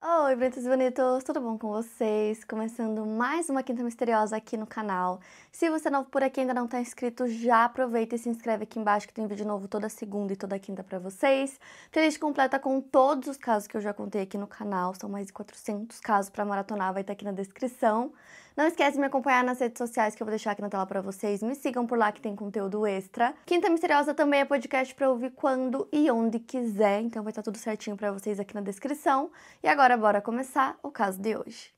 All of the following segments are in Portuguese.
Oi, bonitos e bonitos, tudo bom com vocês? Começando mais uma Quinta Misteriosa aqui no canal. Se você é novo por aqui e ainda não está inscrito, já aproveita e se inscreve aqui embaixo que tem vídeo novo toda segunda e toda quinta pra vocês. Playlist completa com todos os casos que eu já contei aqui no canal, são mais de 400 casos pra maratonar, vai estar aqui na descrição. Não esquece de me acompanhar nas redes sociais que eu vou deixar aqui na tela pra vocês, me sigam por lá que tem conteúdo extra. Quinta Misteriosa também é podcast pra ouvir quando e onde quiser, então vai estar tudo certinho pra vocês aqui na descrição. E agora bora começar o caso de hoje.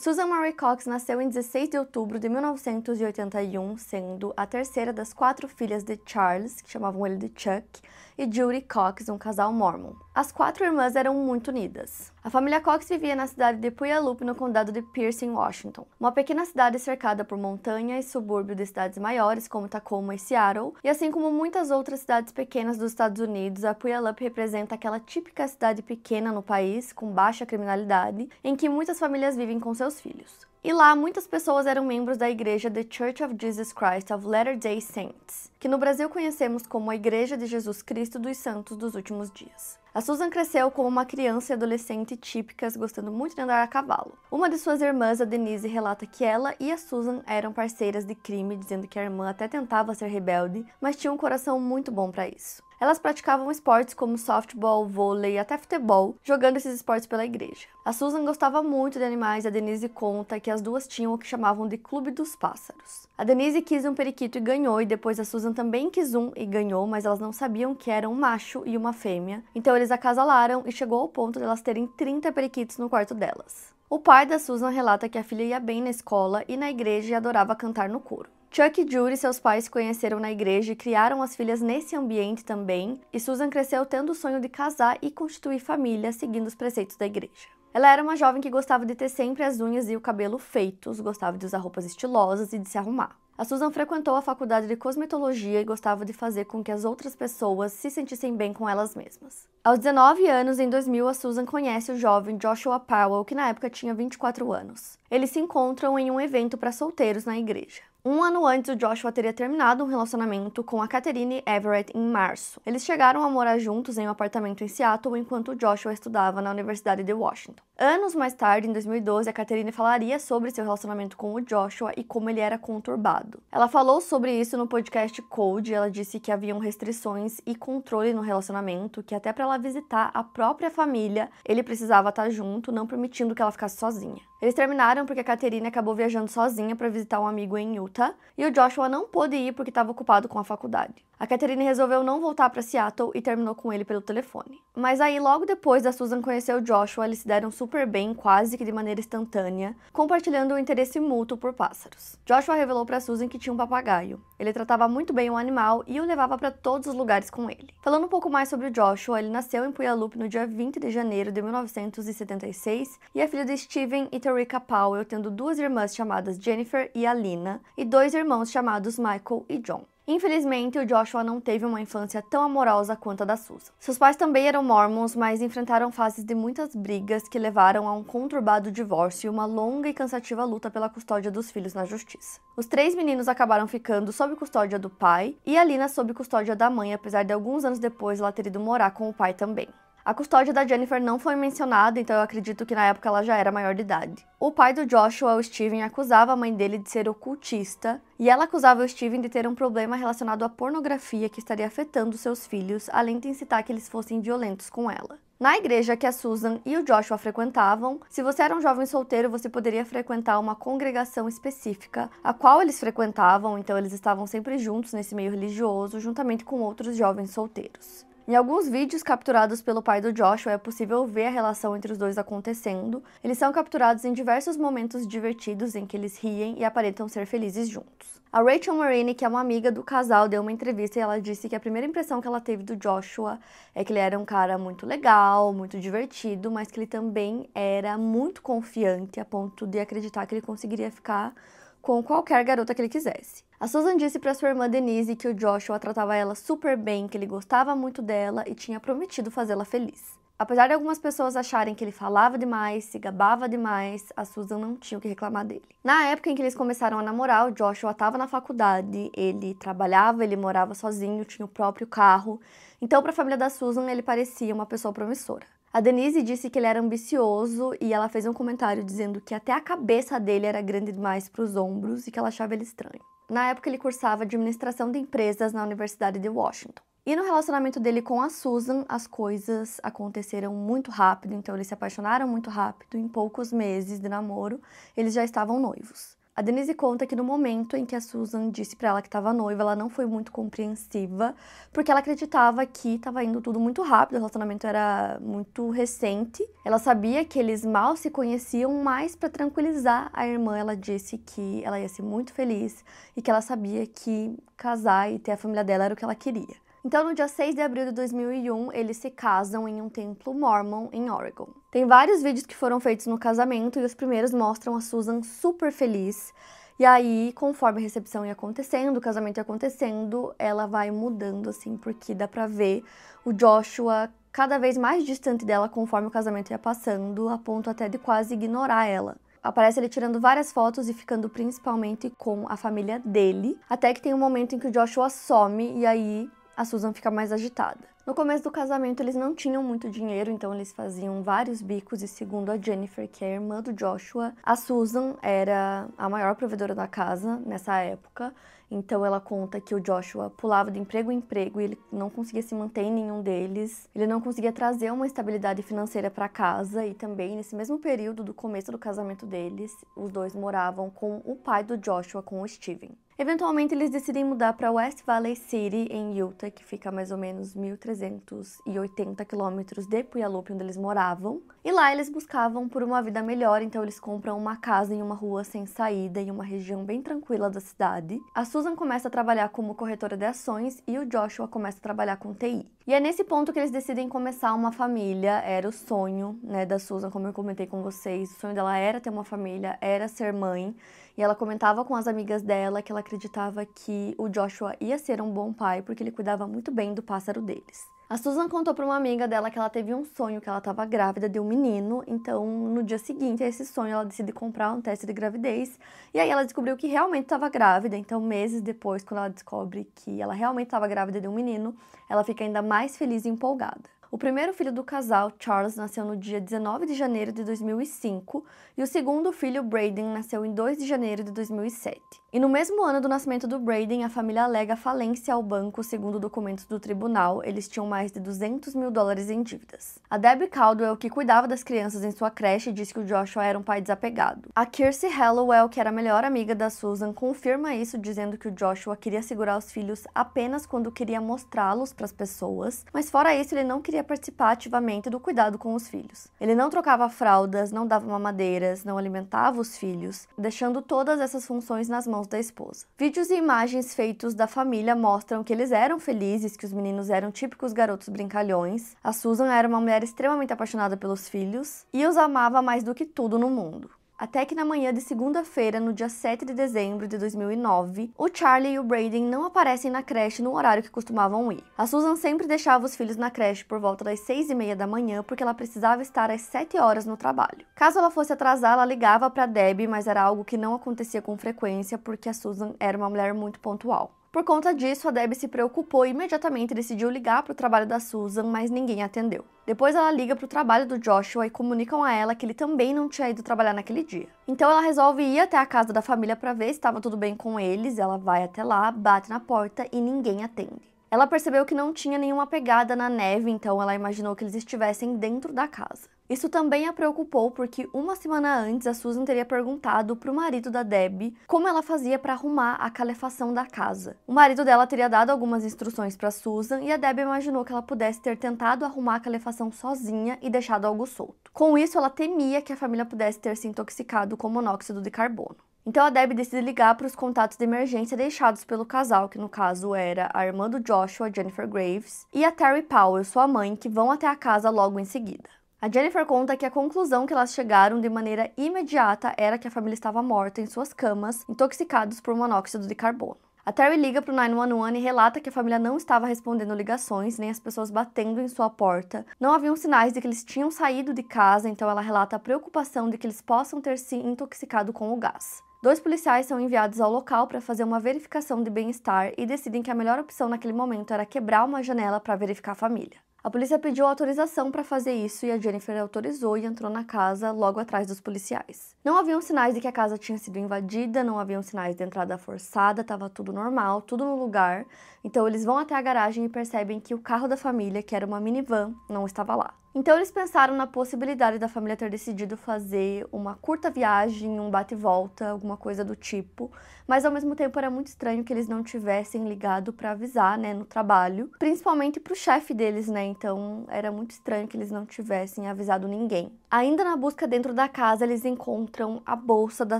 Susan Marie Cox nasceu em 16 de outubro de 1981, sendo a terceira das 4 filhas de Charles, que chamavam ele de Chuck, e Judy Cox, um casal mormon. As 4 irmãs eram muito unidas. A família Cox vivia na cidade de Puyallup, no condado de Pierce, em Washington, uma pequena cidade cercada por montanha e subúrbio de cidades maiores, como Tacoma e Seattle, e assim como muitas outras cidades pequenas dos Estados Unidos, a Puyallup representa aquela típica cidade pequena no país, com baixa criminalidade, em que muitas famílias vivem com seus filhos. E lá, muitas pessoas eram membros da igreja The Church of Jesus Christ of Latter-day Saints, que no Brasil conhecemos como a Igreja de Jesus Cristo dos Santos dos Últimos Dias. A Susan cresceu como uma criança e adolescente típicas, gostando muito de andar a cavalo. Uma de suas irmãs, a Denise, relata que ela e a Susan eram parceiras de crime, dizendo que a irmã até tentava ser rebelde, mas tinha um coração muito bom para isso. Elas praticavam esportes como softball, vôlei e até futebol, jogando esses esportes pela igreja. A Susan gostava muito de animais e a Denise conta que as duas tinham o que chamavam de Clube dos Pássaros. A Denise quis um periquito e ganhou, e depois a Susan também quis um e ganhou, mas elas não sabiam que era um macho e uma fêmea, então eles acasalaram e chegou ao ponto de elas terem 30 periquitos no quarto delas. O pai da Susan relata que a filha ia bem na escola e na igreja e adorava cantar no coro. Chuck e Judy, seus pais, se conheceram na igreja e criaram as filhas nesse ambiente também, e Susan cresceu tendo o sonho de casar e constituir família, seguindo os preceitos da igreja. Ela era uma jovem que gostava de ter sempre as unhas e o cabelo feitos, gostava de usar roupas estilosas e de se arrumar. A Susan frequentou a faculdade de cosmetologia e gostava de fazer com que as outras pessoas se sentissem bem com elas mesmas. Aos 19 anos, em 2000, a Susan conhece o jovem Joshua Powell, que na época tinha 24 anos. Eles se encontram em um evento para solteiros na igreja. Um ano antes, o Joshua teria terminado um relacionamento com a Catherine Everett em março. Eles chegaram a morar juntos em um apartamento em Seattle enquanto o Joshua estudava na Universidade de Washington. Anos mais tarde, em 2012, a Catherine falaria sobre seu relacionamento com o Joshua e como ele era conturbado. Ela falou sobre isso no podcast Code. Ela disse que haviam restrições e controle no relacionamento, que até para ela visitar a própria família, ele precisava estar junto, não permitindo que ela ficasse sozinha. Eles terminaram porque a Catherine acabou viajando sozinha para visitar um amigo em Utah, e o Joshua não pôde ir porque estava ocupado com a faculdade. A Catherine resolveu não voltar para Seattle e terminou com ele pelo telefone. Mas aí, logo depois da Susan conhecer o Joshua, eles se deram super bem, quase que de maneira instantânea, compartilhando um interesse mútuo por pássaros. Joshua revelou para Susan que tinha um papagaio. Ele tratava muito bem o animal e o levava para todos os lugares com ele. Falando um pouco mais sobre o Joshua, ele nasceu em Puyallup no dia 20 de janeiro de 1976 e é filho de Steven e Terrica Powell, tendo 2 irmãs chamadas Jennifer e Alina e 2 irmãos chamados Michael e John. Infelizmente, o Joshua não teve uma infância tão amorosa quanto a da Susan. Seus pais também eram mormons, mas enfrentaram fases de muitas brigas que levaram a um conturbado divórcio e uma longa e cansativa luta pela custódia dos filhos na justiça. Os 3 meninos acabaram ficando sob custódia do pai e a Lina sob custódia da mãe, apesar de alguns anos depois ela ter ido morar com o pai também. A custódia da Jennifer não foi mencionada, então eu acredito que na época ela já era maior de idade. O pai do Joshua, o Steven, acusava a mãe dele de ser ocultista, e ela acusava o Steven de ter um problema relacionado à pornografia que estaria afetando seus filhos, além de incitar que eles fossem violentos com ela. Na igreja que a Susan e o Joshua frequentavam, se você era um jovem solteiro, você poderia frequentar uma congregação específica, a qual eles frequentavam, então eles estavam sempre juntos nesse meio religioso, juntamente com outros jovens solteiros. Em alguns vídeos capturados pelo pai do Joshua é possível ver a relação entre os dois acontecendo. Eles são capturados em diversos momentos divertidos em que eles riem e aparentam ser felizes juntos. A Rachel Marini, que é uma amiga do casal, deu uma entrevista e ela disse que a primeira impressão que ela teve do Joshua é que ele era um cara muito legal, muito divertido, mas que ele também era muito confiante a ponto de acreditar que ele conseguiria ficar com qualquer garota que ele quisesse. A Susan disse para sua irmã Denise que o Joshua tratava ela super bem, que ele gostava muito dela e tinha prometido fazê-la feliz. Apesar de algumas pessoas acharem que ele falava demais, se gabava demais, a Susan não tinha o que reclamar dele. Na época em que eles começaram a namorar, o Joshua estava na faculdade, ele trabalhava, ele morava sozinho, tinha o próprio carro. Então, para a família da Susan, ele parecia uma pessoa promissora. A Denise disse que ele era ambicioso e ela fez um comentário dizendo que até a cabeça dele era grande demais para os ombros e que ela achava ele estranho. Na época, ele cursava administração de empresas na Universidade de Washington. E no relacionamento dele com a Susan, as coisas aconteceram muito rápido, então eles se apaixonaram muito rápido. Em poucos meses de namoro, eles já estavam noivos. A Denise conta que no momento em que a Susan disse pra ela que estava noiva, ela não foi muito compreensiva, porque ela acreditava que estava indo tudo muito rápido, o relacionamento era muito recente. Ela sabia que eles mal se conheciam, mas para tranquilizar a irmã, ela disse que ela ia ser muito feliz e que ela sabia que casar e ter a família dela era o que ela queria. Então, no dia 6 de abril de 2001, eles se casam em um templo mormon em Oregon. Tem vários vídeos que foram feitos no casamento e os primeiros mostram a Susan super feliz. E aí, conforme a recepção ia acontecendo, o casamento ia acontecendo, ela vai mudando, assim, porque dá pra ver o Joshua cada vez mais distante dela conforme o casamento ia passando, a ponto até de quase ignorar ela. Aparece ele tirando várias fotos e ficando principalmente com a família dele, até que tem um momento em que o Joshua some e aí a Susan fica mais agitada. No começo do casamento, eles não tinham muito dinheiro, então eles faziam vários bicos e segundo a Jennifer, que é a irmã do Joshua, a Susan era a maior provedora da casa nessa época. Então ela conta que o Joshua pulava de emprego em emprego e ele não conseguia se manter em nenhum deles. Ele não conseguia trazer uma estabilidade financeira para casa e também nesse mesmo período do começo do casamento deles, os dois moravam com o pai do Joshua, com o Steven. Eventualmente, eles decidem mudar para West Valley City, em Utah, que fica a mais ou menos 1.380 quilômetros de Puyallup, onde eles moravam. E lá eles buscavam por uma vida melhor, então eles compram uma casa em uma rua sem saída, em uma região bem tranquila da cidade. A Susan começa a trabalhar como corretora de ações e o Joshua começa a trabalhar com TI. E é nesse ponto que eles decidem começar uma família, era o sonho, da Susan, como eu comentei com vocês. O sonho dela era ter uma família, era ser mãe. E ela comentava com as amigas dela que ela acreditava que o Joshua ia ser um bom pai porque ele cuidava muito bem do pássaro deles. A Susan contou para uma amiga dela que ela teve um sonho, que ela estava grávida de um menino, então no dia seguinte a esse sonho ela decide comprar um teste de gravidez e aí ela descobriu que realmente estava grávida, então meses depois, quando ela descobre que ela realmente estava grávida de um menino, ela fica ainda mais feliz e empolgada. O primeiro filho do casal, Charles, nasceu no dia 19 de janeiro de 2005 e o segundo filho, Braden, nasceu em 2 de janeiro de 2007. E no mesmo ano do nascimento do Braden, a família alega falência ao banco, segundo documentos do tribunal. Eles tinham mais de $200 mil em dívidas. A Debbie Caldwell, que cuidava das crianças em sua creche, disse que o Joshua era um pai desapegado. A Kirstie Hallowell, que era a melhor amiga da Susan, confirma isso, dizendo que o Joshua queria segurar os filhos apenas quando queria mostrá-los para as pessoas, mas fora isso ele não queria participar ativamente do cuidado com os filhos. Ele não trocava fraldas, não dava mamadeiras, não alimentava os filhos, deixando todas essas funções nas mãos da esposa. Vídeos e imagens feitos da família mostram que eles eram felizes, que os meninos eram típicos garotos brincalhões. A Susan era uma mulher extremamente apaixonada pelos filhos e os amava mais do que tudo no mundo. Até que na manhã de segunda-feira, no dia 7 de dezembro de 2009, o Charlie e o Braden não aparecem na creche no horário que costumavam ir. A Susan sempre deixava os filhos na creche por volta das 6h30 da manhã, porque ela precisava estar às 7 horas no trabalho. Caso ela fosse atrasar, ela ligava para Debbie, mas era algo que não acontecia com frequência, porque a Susan era uma mulher muito pontual. Por conta disso, a Debbie se preocupou e imediatamente decidiu ligar para o trabalho da Susan, mas ninguém atendeu. Depois ela liga para o trabalho do Joshua e comunicam a ela que ele também não tinha ido trabalhar naquele dia. Então ela resolve ir até a casa da família para ver se estava tudo bem com eles. Ela vai até lá, bate na porta e ninguém atende. Ela percebeu que não tinha nenhuma pegada na neve, então ela imaginou que eles estivessem dentro da casa. Isso também a preocupou porque uma semana antes a Susan teria perguntado para o marido da Debbie como ela fazia para arrumar a calefação da casa. O marido dela teria dado algumas instruções para Susan e a Debbie imaginou que ela pudesse ter tentado arrumar a calefação sozinha e deixado algo solto. Com isso, ela temia que a família pudesse ter se intoxicado com monóxido de carbono. Então a Debbie decide ligar para os contatos de emergência deixados pelo casal, que no caso era a irmã do Joshua, Jennifer Graves, e a Terry Powell, sua mãe, que vão até a casa logo em seguida. A Jennifer conta que a conclusão que elas chegaram de maneira imediata era que a família estava morta em suas camas, intoxicados por monóxido de carbono. A Terry liga pro 911 e relata que a família não estava respondendo ligações, nem as pessoas batendo em sua porta. Não haviam sinais de que eles tinham saído de casa, então ela relata a preocupação de que eles possam ter se intoxicado com o gás. 2 policiais são enviados ao local para fazer uma verificação de bem-estar e decidem que a melhor opção naquele momento era quebrar uma janela para verificar a família. A polícia pediu autorização para fazer isso e a Jennifer autorizou e entrou na casa logo atrás dos policiais. Não haviam sinais de que a casa tinha sido invadida, não haviam sinais de entrada forçada, estava tudo normal, tudo no lugar. Então eles vão até a garagem e percebem que o carro da família, que era uma minivan, não estava lá. Então eles pensaram na possibilidade da família ter decidido fazer uma curta viagem, um bate e volta, alguma coisa do tipo, mas ao mesmo tempo era muito estranho que eles não tivessem ligado para avisar, né, no trabalho, principalmente para o chefe deles, né, então era muito estranho que eles não tivessem avisado ninguém. Ainda na busca dentro da casa, eles encontram a bolsa da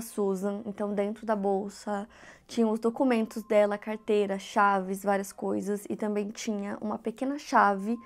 Susan, então dentro da bolsa tinham os documentos dela, carteira, chaves, várias coisas, e também tinha uma pequena chave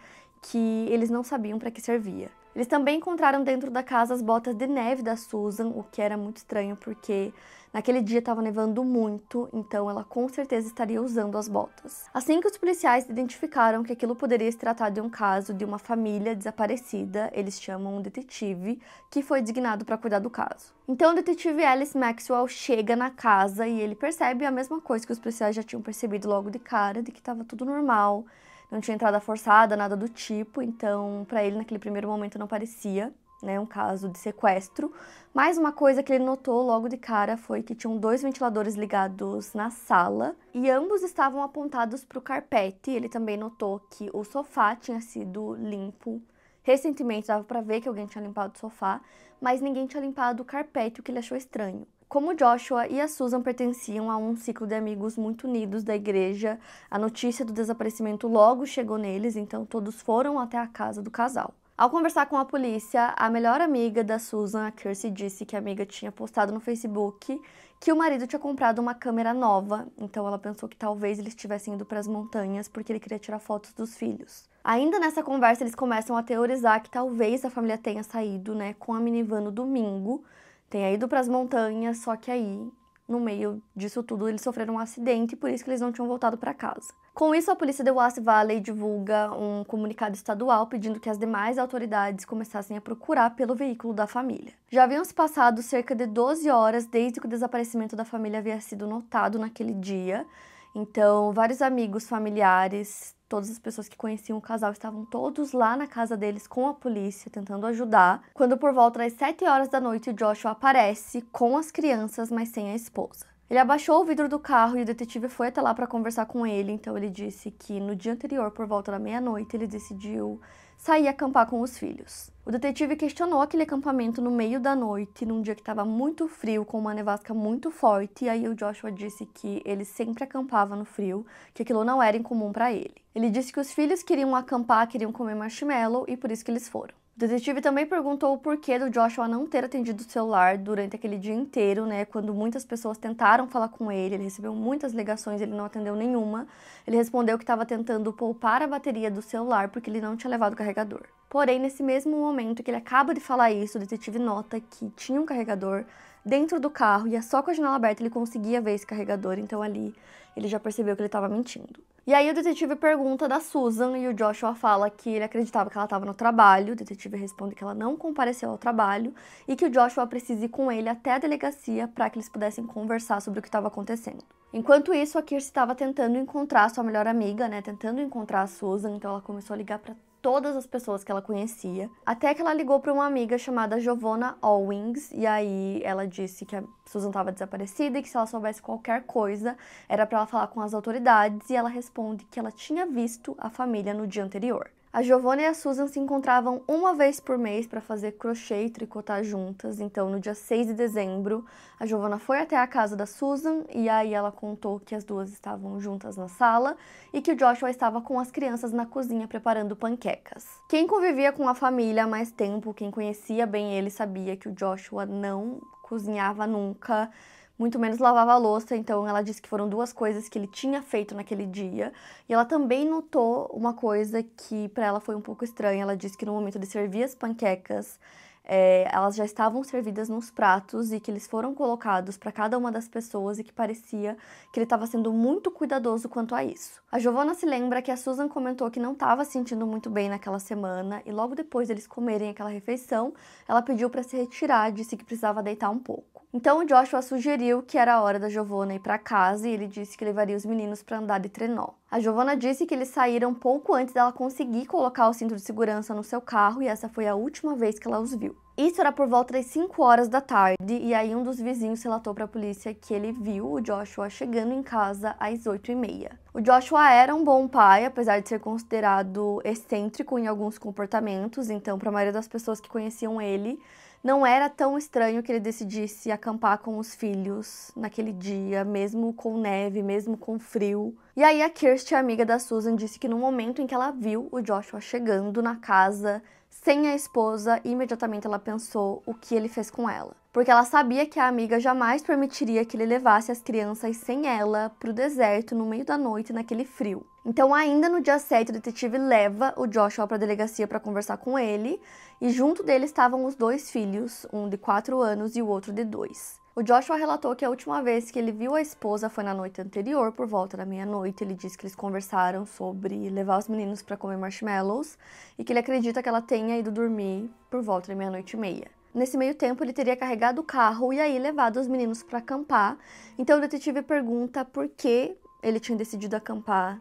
que eles não sabiam para que servia. Eles também encontraram dentro da casa as botas de neve da Susan, o que era muito estranho porque naquele dia estava nevando muito, então ela com certeza estaria usando as botas. Assim que os policiais identificaram que aquilo poderia se tratar de um caso de uma família desaparecida, eles chamam um detetive que foi designado para cuidar do caso. Então o detetive Alice Maxwell chega na casa e ele percebe a mesma coisa que os policiais já tinham percebido logo de cara, de que estava tudo normal. Não tinha entrada forçada, nada do tipo, então para ele naquele primeiro momento não parecia, né, um caso de sequestro. Mas uma coisa que ele notou logo de cara foi que tinham 2 ventiladores ligados na sala e ambos estavam apontados para o carpete. Ele também notou que o sofá tinha sido limpo recentemente, dava para ver que alguém tinha limpado o sofá, mas ninguém tinha limpado o carpete, o que ele achou estranho. Como Joshua e a Susan pertenciam a um ciclo de amigos muito unidos da igreja, a notícia do desaparecimento logo chegou neles, então todos foram até a casa do casal. Ao conversar com a polícia, a melhor amiga da Susan, a Kirsty, disse que a amiga tinha postado no Facebook que o marido tinha comprado uma câmera nova, então ela pensou que talvez eles estivessem indo para as montanhas porque ele queria tirar fotos dos filhos. Ainda nessa conversa, eles começam a teorizar que talvez a família tenha saído, né, com a minivan no domingo, tenha ido para as montanhas, só que aí, no meio disso tudo, eles sofreram um acidente e por isso que eles não tinham voltado para casa. Com isso, a polícia de Wasp Valley divulga um comunicado estadual pedindo que as demais autoridades começassem a procurar pelo veículo da família. Já haviam se passado cerca de 12 horas desde que o desaparecimento da família havia sido notado naquele dia, então vários amigos, familiares, todas as pessoas que conheciam o casal estavam todos lá na casa deles com a polícia, tentando ajudar, quando por volta das 7 horas da noite o Joshua aparece com as crianças, mas sem a esposa. Ele abaixou o vidro do carro e o detetive foi até lá para conversar com ele, então ele disse que no dia anterior, por volta da meia-noite, ele decidiu sair acampar com os filhos. O detetive questionou aquele acampamento no meio da noite, num dia que estava muito frio, com uma nevasca muito forte, e aí o Joshua disse que ele sempre acampava no frio, que aquilo não era incomum para ele. Ele disse que os filhos queriam acampar, queriam comer marshmallow, e por isso que eles foram. O detetive também perguntou o porquê do Joshua não ter atendido o celular durante aquele dia inteiro, né? Quando muitas pessoas tentaram falar com ele recebeu muitas ligações, ele não atendeu nenhuma. Ele respondeu que estava tentando poupar a bateria do celular porque ele não tinha levado o carregador. Porém, nesse mesmo momento que ele acaba de falar isso, o detetive nota que tinha um carregador dentro do carro e só com a janela aberta ele conseguia ver esse carregador, então ali ele já percebeu que ele estava mentindo. E aí o detetive pergunta da Susan e o Joshua fala que ele acreditava que ela estava no trabalho. O detetive responde que ela não compareceu ao trabalho e que o Joshua precisa ir com ele até a delegacia para que eles pudessem conversar sobre o que estava acontecendo. Enquanto isso, a Kirsty estava tentando encontrar a sua melhor amiga, né, tentando encontrar a Susan, então ela começou a ligar para todas as pessoas que ela conhecia, até que ela ligou para uma amiga chamada Giovanna Owings, e aí ela disse que a Susan estava desaparecida e que se ela soubesse qualquer coisa, era para ela falar com as autoridades, e ela responde que ela tinha visto a família no dia anterior. A Giovanna e a Susan se encontravam uma vez por mês para fazer crochê e tricotar juntas, então no dia 6 de dezembro, a Giovanna foi até a casa da Susan e aí ela contou que as duas estavam juntas na sala e que o Joshua estava com as crianças na cozinha preparando panquecas. Quem convivia com a família há mais tempo, quem conhecia bem ele, sabia que o Joshua não cozinhava nunca, muito menos lavava a louça, então ela disse que foram 2 coisas que ele tinha feito naquele dia. E ela também notou uma coisa que para ela foi um pouco estranha. Ela disse que no momento de servir as panquecas, elas já estavam servidas nos pratos e que eles foram colocados para cada uma das pessoas e que parecia que ele estava sendo muito cuidadoso quanto a isso. A Giovanna se lembra que a Susan comentou que não estava se sentindo muito bem naquela semana e logo depois deles comerem aquela refeição, ela pediu para se retirar, disse que precisava deitar um pouco. Então o Joshua sugeriu que era a hora da Giovanna ir para casa e ele disse que levaria os meninos para andar de trenó. A Giovanna disse que eles saíram pouco antes dela conseguir colocar o cinto de segurança no seu carro e essa foi a última vez que ela os viu. Isso era por volta das 5 horas da tarde e aí um dos vizinhos relatou para a polícia que ele viu o Joshua chegando em casa às 8h30. O Joshua era um bom pai, apesar de ser considerado excêntrico em alguns comportamentos, então para a maioria das pessoas que conheciam ele, não era tão estranho que ele decidisse acampar com os filhos naquele dia, mesmo com neve, mesmo com frio. E aí a Kirsty, amiga da Susan, disse que no momento em que ela viu o Joshua chegando na casa sem a esposa, imediatamente ela pensou o que ele fez com ela. Porque ela sabia que a amiga jamais permitiria que ele levasse as crianças sem ela para o deserto no meio da noite naquele frio. Então, ainda no dia 7, o detetive leva o Joshua para a delegacia para conversar com ele e junto dele estavam os 2 filhos, um de 4 anos e o outro de 2. O Joshua relatou que a última vez que ele viu a esposa foi na noite anterior, por volta da meia-noite. Ele disse que eles conversaram sobre levar os meninos para comer marshmallows e que ele acredita que ela tenha ido dormir por volta da meia-noite e meia. Nesse meio tempo, ele teria carregado o carro e aí levado os meninos para acampar. Então, o detetive pergunta por que ele tinha decidido acampar,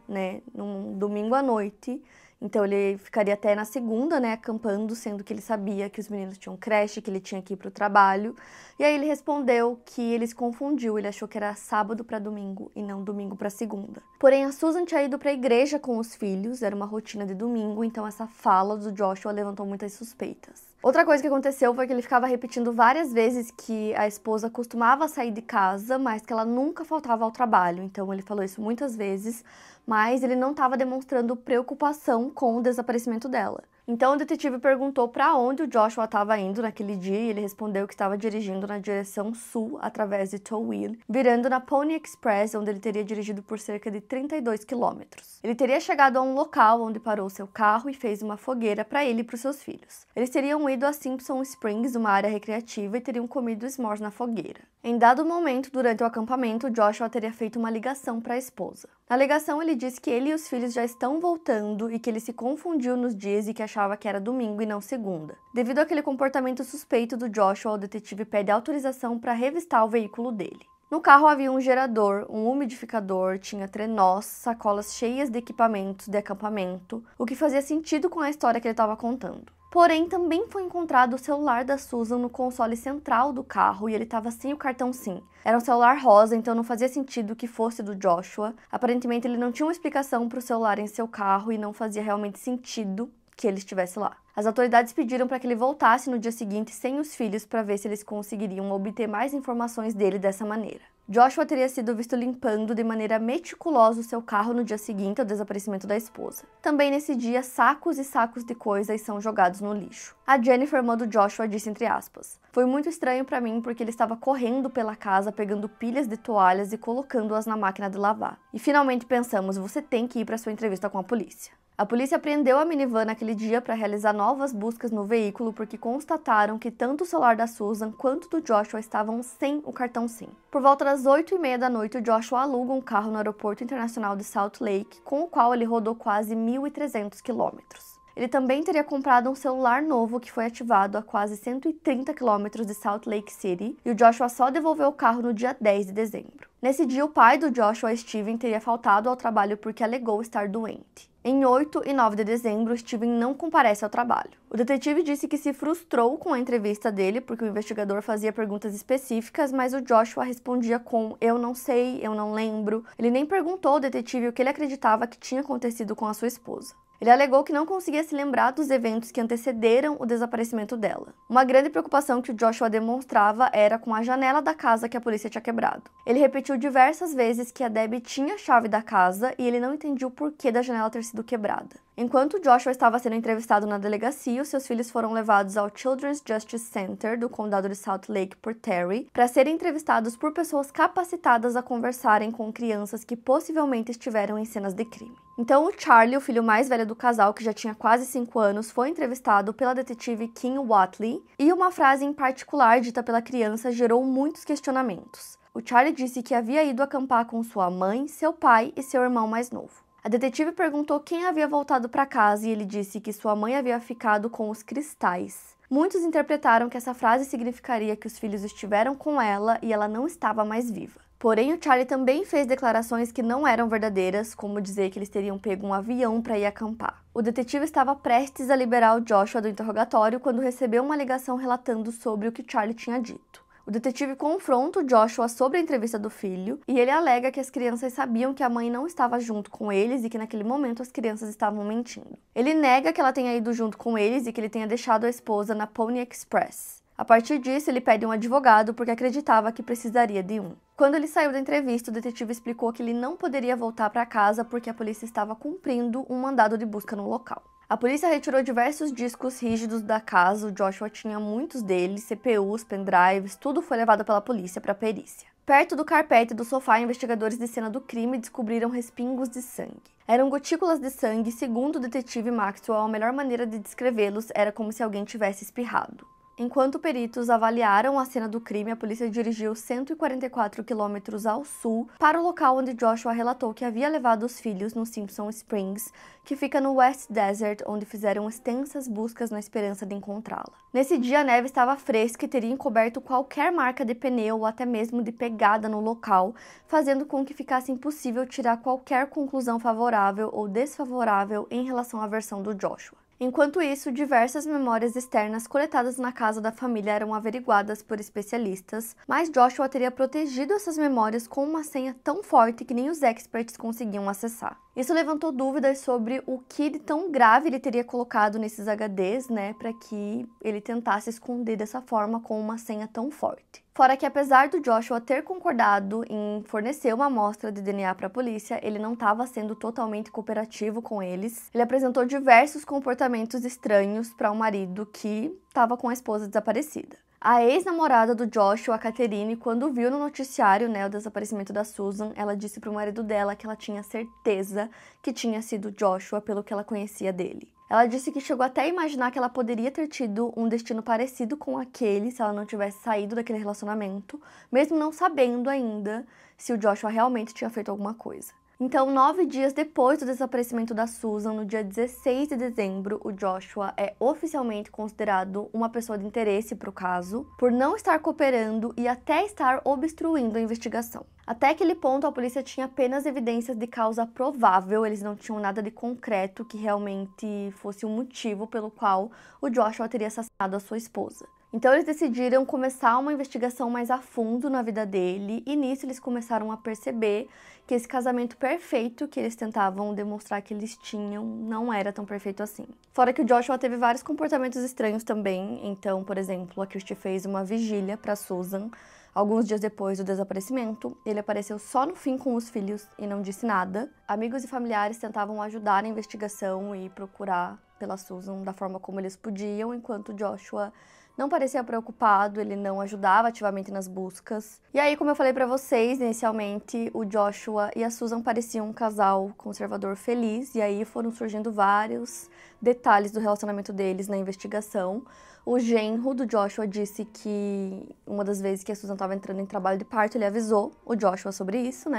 num domingo à noite. Então, ele ficaria até na segunda, acampando, sendo que ele sabia que os meninos tinham creche, que ele tinha que ir para o trabalho. E aí ele respondeu que ele se confundiu, ele achou que era sábado para domingo e não domingo para segunda. Porém, a Susan tinha ido para a igreja com os filhos, era uma rotina de domingo, então essa fala do Joshua levantou muitas suspeitas. Outra coisa que aconteceu foi que ele ficava repetindo várias vezes que a esposa costumava sair de casa, mas que ela nunca faltava ao trabalho. Então ele falou isso muitas vezes, mas ele não estava demonstrando preocupação com o desaparecimento dela. Então o detetive perguntou para onde o Joshua estava indo naquele dia e ele respondeu que estava dirigindo na direção sul através de Towheel, virando na Pony Express, onde ele teria dirigido por cerca de 32 quilômetros. Ele teria chegado a um local onde parou seu carro e fez uma fogueira para ele e para os seus filhos. Eles teriam ido a Simpson Springs, uma área recreativa, e teriam comido s'mores na fogueira. Em dado momento, durante o acampamento, Joshua teria feito uma ligação para a esposa. Na ligação, ele disse que ele e os filhos já estão voltando e que ele se confundiu nos dias e que achava que era domingo e não segunda. Devido àquele comportamento suspeito do Joshua, o detetive pede autorização para revistar o veículo dele. No carro havia um gerador, um umidificador, tinha trenós, sacolas cheias de equipamentos de acampamento, o que fazia sentido com a história que ele estava contando. Porém, também foi encontrado o celular da Susan no console central do carro e ele estava sem o cartão SIM. Era um celular rosa, então não fazia sentido que fosse do Joshua. Aparentemente, ele não tinha uma explicação para o celular em seu carro e não fazia realmente sentido que ele estivesse lá. As autoridades pediram para que ele voltasse no dia seguinte sem os filhos para ver se eles conseguiriam obter mais informações dele dessa maneira. Joshua teria sido visto limpando de maneira meticulosa o seu carro no dia seguinte ao desaparecimento da esposa. Também nesse dia, sacos e sacos de coisas são jogados no lixo. A Jennifer, irmã do Joshua, disse entre aspas: "Foi muito estranho para mim porque ele estava correndo pela casa, pegando pilhas de toalhas e colocando-as na máquina de lavar. E finalmente pensamos, você tem que ir para sua entrevista com a polícia." A polícia apreendeu a minivan naquele dia para realizar novas buscas no veículo porque constataram que tanto o celular da Susan quanto do Joshua estavam sem o cartão SIM. Por volta das 8h30 da noite, o Joshua aluga um carro no aeroporto internacional de Salt Lake, com o qual ele rodou quase 1.300 quilômetros. Ele também teria comprado um celular novo que foi ativado a quase 130 quilômetros de Salt Lake City e o Joshua só devolveu o carro no dia 10 de dezembro. Nesse dia, o pai do Joshua, Steven, teria faltado ao trabalho porque alegou estar doente. Em 8 e 9 de dezembro, Steven não comparece ao trabalho. O detetive disse que se frustrou com a entrevista dele porque o investigador fazia perguntas específicas, mas o Joshua respondia com "eu não sei, eu não lembro". Ele nem perguntou ao detetive o que ele acreditava que tinha acontecido com a sua esposa. Ele alegou que não conseguia se lembrar dos eventos que antecederam o desaparecimento dela. Uma grande preocupação que o Joshua demonstrava era com a janela da casa que a polícia tinha quebrado. Ele repetiu diversas vezes que a Debbie tinha a chave da casa e ele não entendia o porquê da janela ter sido quebrada. Enquanto Joshua estava sendo entrevistado na delegacia, os seus filhos foram levados ao Children's Justice Center do condado de Salt Lake por Terry para serem entrevistados por pessoas capacitadas a conversarem com crianças que possivelmente estiveram em cenas de crime. Então, o Charlie, o filho mais velho do casal, que já tinha quase 5 anos, foi entrevistado pela detetive Kim Whatley, e uma frase em particular dita pela criança gerou muitos questionamentos. O Charlie disse que havia ido acampar com sua mãe, seu pai e seu irmão mais novo. A detetive perguntou quem havia voltado para casa e ele disse que sua mãe havia ficado com os cristais. Muitos interpretaram que essa frase significaria que os filhos estiveram com ela e ela não estava mais viva. Porém, o Charlie também fez declarações que não eram verdadeiras, como dizer que eles teriam pego um avião para ir acampar. O detetive estava prestes a liberar o Joshua do interrogatório quando recebeu uma ligação relatando sobre o que Charlie tinha dito. O detetive confronta o Joshua sobre a entrevista do filho e ele alega que as crianças sabiam que a mãe não estava junto com eles e que naquele momento as crianças estavam mentindo. Ele nega que ela tenha ido junto com eles e que ele tenha deixado a esposa na Pony Express. A partir disso, ele pede um advogado porque acreditava que precisaria de um. Quando ele saiu da entrevista, o detetive explicou que ele não poderia voltar para casa porque a polícia estava cumprindo um mandado de busca no local. A polícia retirou diversos discos rígidos da casa, o Joshua tinha muitos deles, CPUs, pendrives, tudo foi levado pela polícia para perícia. Perto do carpete do sofá, investigadores de cena do crime descobriram respingos de sangue. Eram gotículas de sangue e, segundo o detetive Maxwell, a melhor maneira de descrevê-los era como se alguém tivesse espirrado. Enquanto peritos avaliaram a cena do crime, a polícia dirigiu 144 quilômetros ao sul para o local onde Joshua relatou que havia levado os filhos no Simpson Springs, que fica no West Desert, onde fizeram extensas buscas na esperança de encontrá-la. Nesse dia, a neve estava fresca e teria encoberto qualquer marca de pneu ou até mesmo de pegada no local, fazendo com que ficasse impossível tirar qualquer conclusão favorável ou desfavorável em relação à versão do Joshua. Enquanto isso, diversas memórias externas coletadas na casa da família eram averiguadas por especialistas, mas Joshua teria protegido essas memórias com uma senha tão forte que nem os experts conseguiam acessar. Isso levantou dúvidas sobre o que de tão grave ele teria colocado nesses HDs, para que ele tentasse esconder dessa forma com uma senha tão forte. Fora que, apesar do Joshua ter concordado em fornecer uma amostra de DNA para a polícia, ele não estava sendo totalmente cooperativo com eles. Ele apresentou diversos comportamentos estranhos para o marido que estava com a esposa desaparecida. A ex-namorada do Joshua, a Catherine, quando viu no noticiário o desaparecimento da Susan, ela disse para o marido dela que ela tinha certeza que tinha sido Joshua pelo que ela conhecia dele. Ela disse que chegou até a imaginar que ela poderia ter tido um destino parecido com aquele se ela não tivesse saído daquele relacionamento, mesmo não sabendo ainda se o Joshua realmente tinha feito alguma coisa. Então, 9 dias depois do desaparecimento da Susan, no dia 16 de dezembro, o Joshua é oficialmente considerado uma pessoa de interesse para o caso, por não estar cooperando e até estar obstruindo a investigação. Até aquele ponto, a polícia tinha apenas evidências de causa provável, eles não tinham nada de concreto que realmente fosse um motivo pelo qual o Joshua teria assassinado a sua esposa. Então eles decidiram começar uma investigação mais a fundo na vida dele e nisso eles começaram a perceber que esse casamento perfeito que eles tentavam demonstrar que eles tinham não era tão perfeito assim. Fora que o Joshua teve vários comportamentos estranhos também, então, por exemplo, a Kirsty fez uma vigília para Susan alguns dias depois do desaparecimento. Ele apareceu só no fim com os filhos e não disse nada. Amigos e familiares tentavam ajudar na investigação e procurar pela Susan da forma como eles podiam, enquanto o Joshua não parecia preocupado, ele não ajudava ativamente nas buscas. E aí, como eu falei pra vocês, inicialmente, o Joshua e a Susan pareciam um casal conservador feliz, e aí foram surgindo vários detalhes do relacionamento deles na investigação. O genro do Joshua disse que uma das vezes que a Susan estava entrando em trabalho de parto, ele avisou o Joshua sobre isso,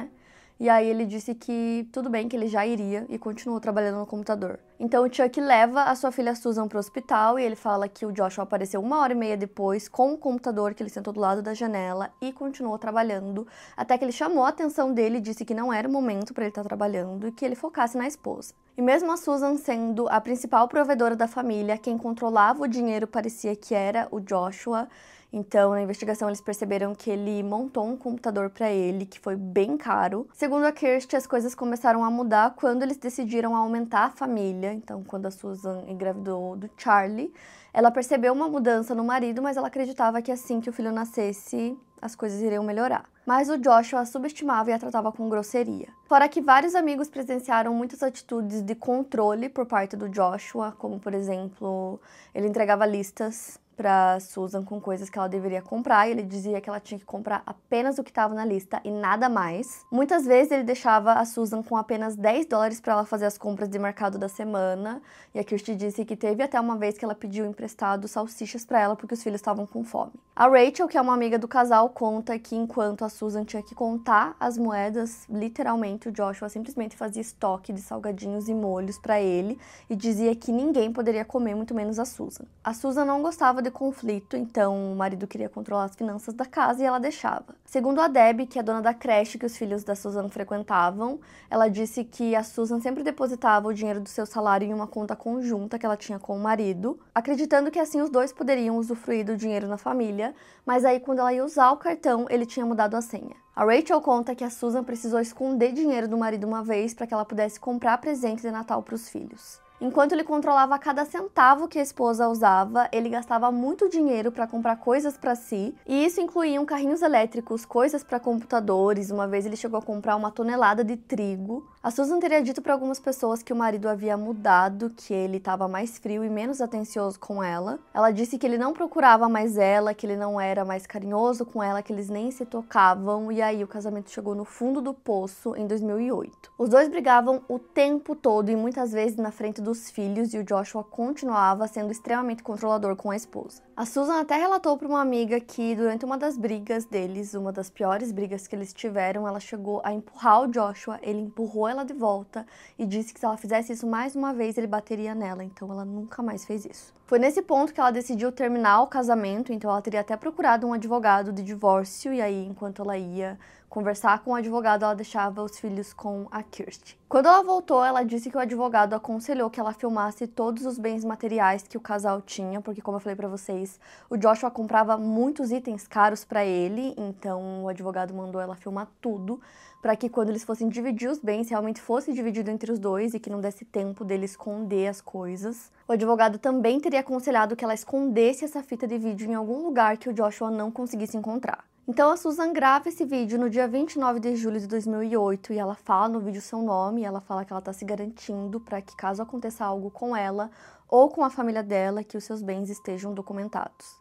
E aí ele disse que tudo bem, que ele já iria e continuou trabalhando no computador. Então o Chuck leva a sua filha Susan para o hospital e ele fala que o Joshua apareceu 1h30 depois com o computador que ele sentou do lado da janela e continuou trabalhando, até que ele chamou a atenção dele e disse que não era o momento para ele estar trabalhando e que ele focasse na esposa. E mesmo a Susan sendo a principal provedora da família, quem controlava o dinheiro parecia que era o Joshua. Então, na investigação, eles perceberam que ele montou um computador para ele, que foi bem caro. Segundo a Kirsty, as coisas começaram a mudar quando eles decidiram aumentar a família. Então, quando a Susan engravidou do Charlie, ela percebeu uma mudança no marido, mas ela acreditava que assim que o filho nascesse, as coisas iriam melhorar. Mas o Joshua a subestimava e a tratava com grosseria. Fora que vários amigos presenciaram muitas atitudes de controle por parte do Joshua, como, por exemplo, ele entregava listas para Susan com coisas que ela deveria comprar, e ele dizia que ela tinha que comprar apenas o que estava na lista e nada mais. Muitas vezes ele deixava a Susan com apenas $10 para ela fazer as compras de mercado da semana, e a Kirsty disse que teve até uma vez que ela pediu emprestado salsichas para ela porque os filhos estavam com fome. A Rachel, que é uma amiga do casal, conta que enquanto a Susan tinha que contar as moedas, literalmente o Joshua simplesmente fazia estoque de salgadinhos e molhos para ele e dizia que ninguém poderia comer, muito menos a Susan. A Susan não gostava de conflito, então o marido queria controlar as finanças da casa e ela deixava. Segundo a Debbie, que é dona da creche que os filhos da Susan frequentavam, ela disse que a Susan sempre depositava o dinheiro do seu salário em uma conta conjunta que ela tinha com o marido, acreditando que assim os dois poderiam usufruir do dinheiro na família, mas aí quando ela ia usar o cartão, ele tinha mudado a senha. A Rachel conta que a Susan precisou esconder dinheiro do marido uma vez para que ela pudesse comprar presente de Natal para os filhos. Enquanto ele controlava cada centavo que a esposa usava, ele gastava muito dinheiro para comprar coisas para si, e isso incluía carrinhos elétricos, coisas para computadores. Uma vez ele chegou a comprar 1 tonelada de trigo. A Susan teria dito para algumas pessoas que o marido havia mudado, que ele estava mais frio e menos atencioso com ela. Ela disse que ele não procurava mais ela, que ele não era mais carinhoso com ela, que eles nem se tocavam, e aí o casamento chegou no fundo do poço em 2008. Os dois brigavam o tempo todo e muitas vezes na frente dos filhos, e o Joshua continuava sendo extremamente controlador com a esposa. A Susan até relatou para uma amiga que durante uma das brigas deles, uma das piores brigas que eles tiveram, ela chegou a empurrar o Joshua, ele empurrou ela de volta e disse que se ela fizesse isso mais uma vez, ele bateria nela, então ela nunca mais fez isso. Foi nesse ponto que ela decidiu terminar o casamento, então ela teria até procurado um advogado de divórcio, e aí enquanto ela ia conversar com o advogado, ela deixava os filhos com a Kirsty. Quando ela voltou, ela disse que o advogado aconselhou que ela filmasse todos os bens materiais que o casal tinha, porque como eu falei pra vocês, o Joshua comprava muitos itens caros pra ele, então o advogado mandou ela filmar tudo, para que quando eles fossem dividir os bens, realmente fosse dividido entre os dois e que não desse tempo dele esconder as coisas. O advogado também teria aconselhado que ela escondesse essa fita de vídeo em algum lugar que o Joshua não conseguisse encontrar. Então a Susan grava esse vídeo no dia 29 de julho de 2008 e ela fala no vídeo seu nome, ela fala que ela está se garantindo para que caso aconteça algo com ela ou com a família dela, que os seus bens estejam documentados.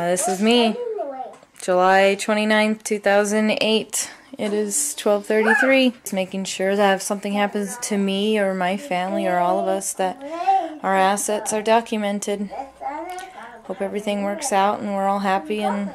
This is me, July 29th, 2008. It is 12:33. It's making sure that if something happens to me or my family or all of us, that our assets are documented. Hope everything works out and we're all happy and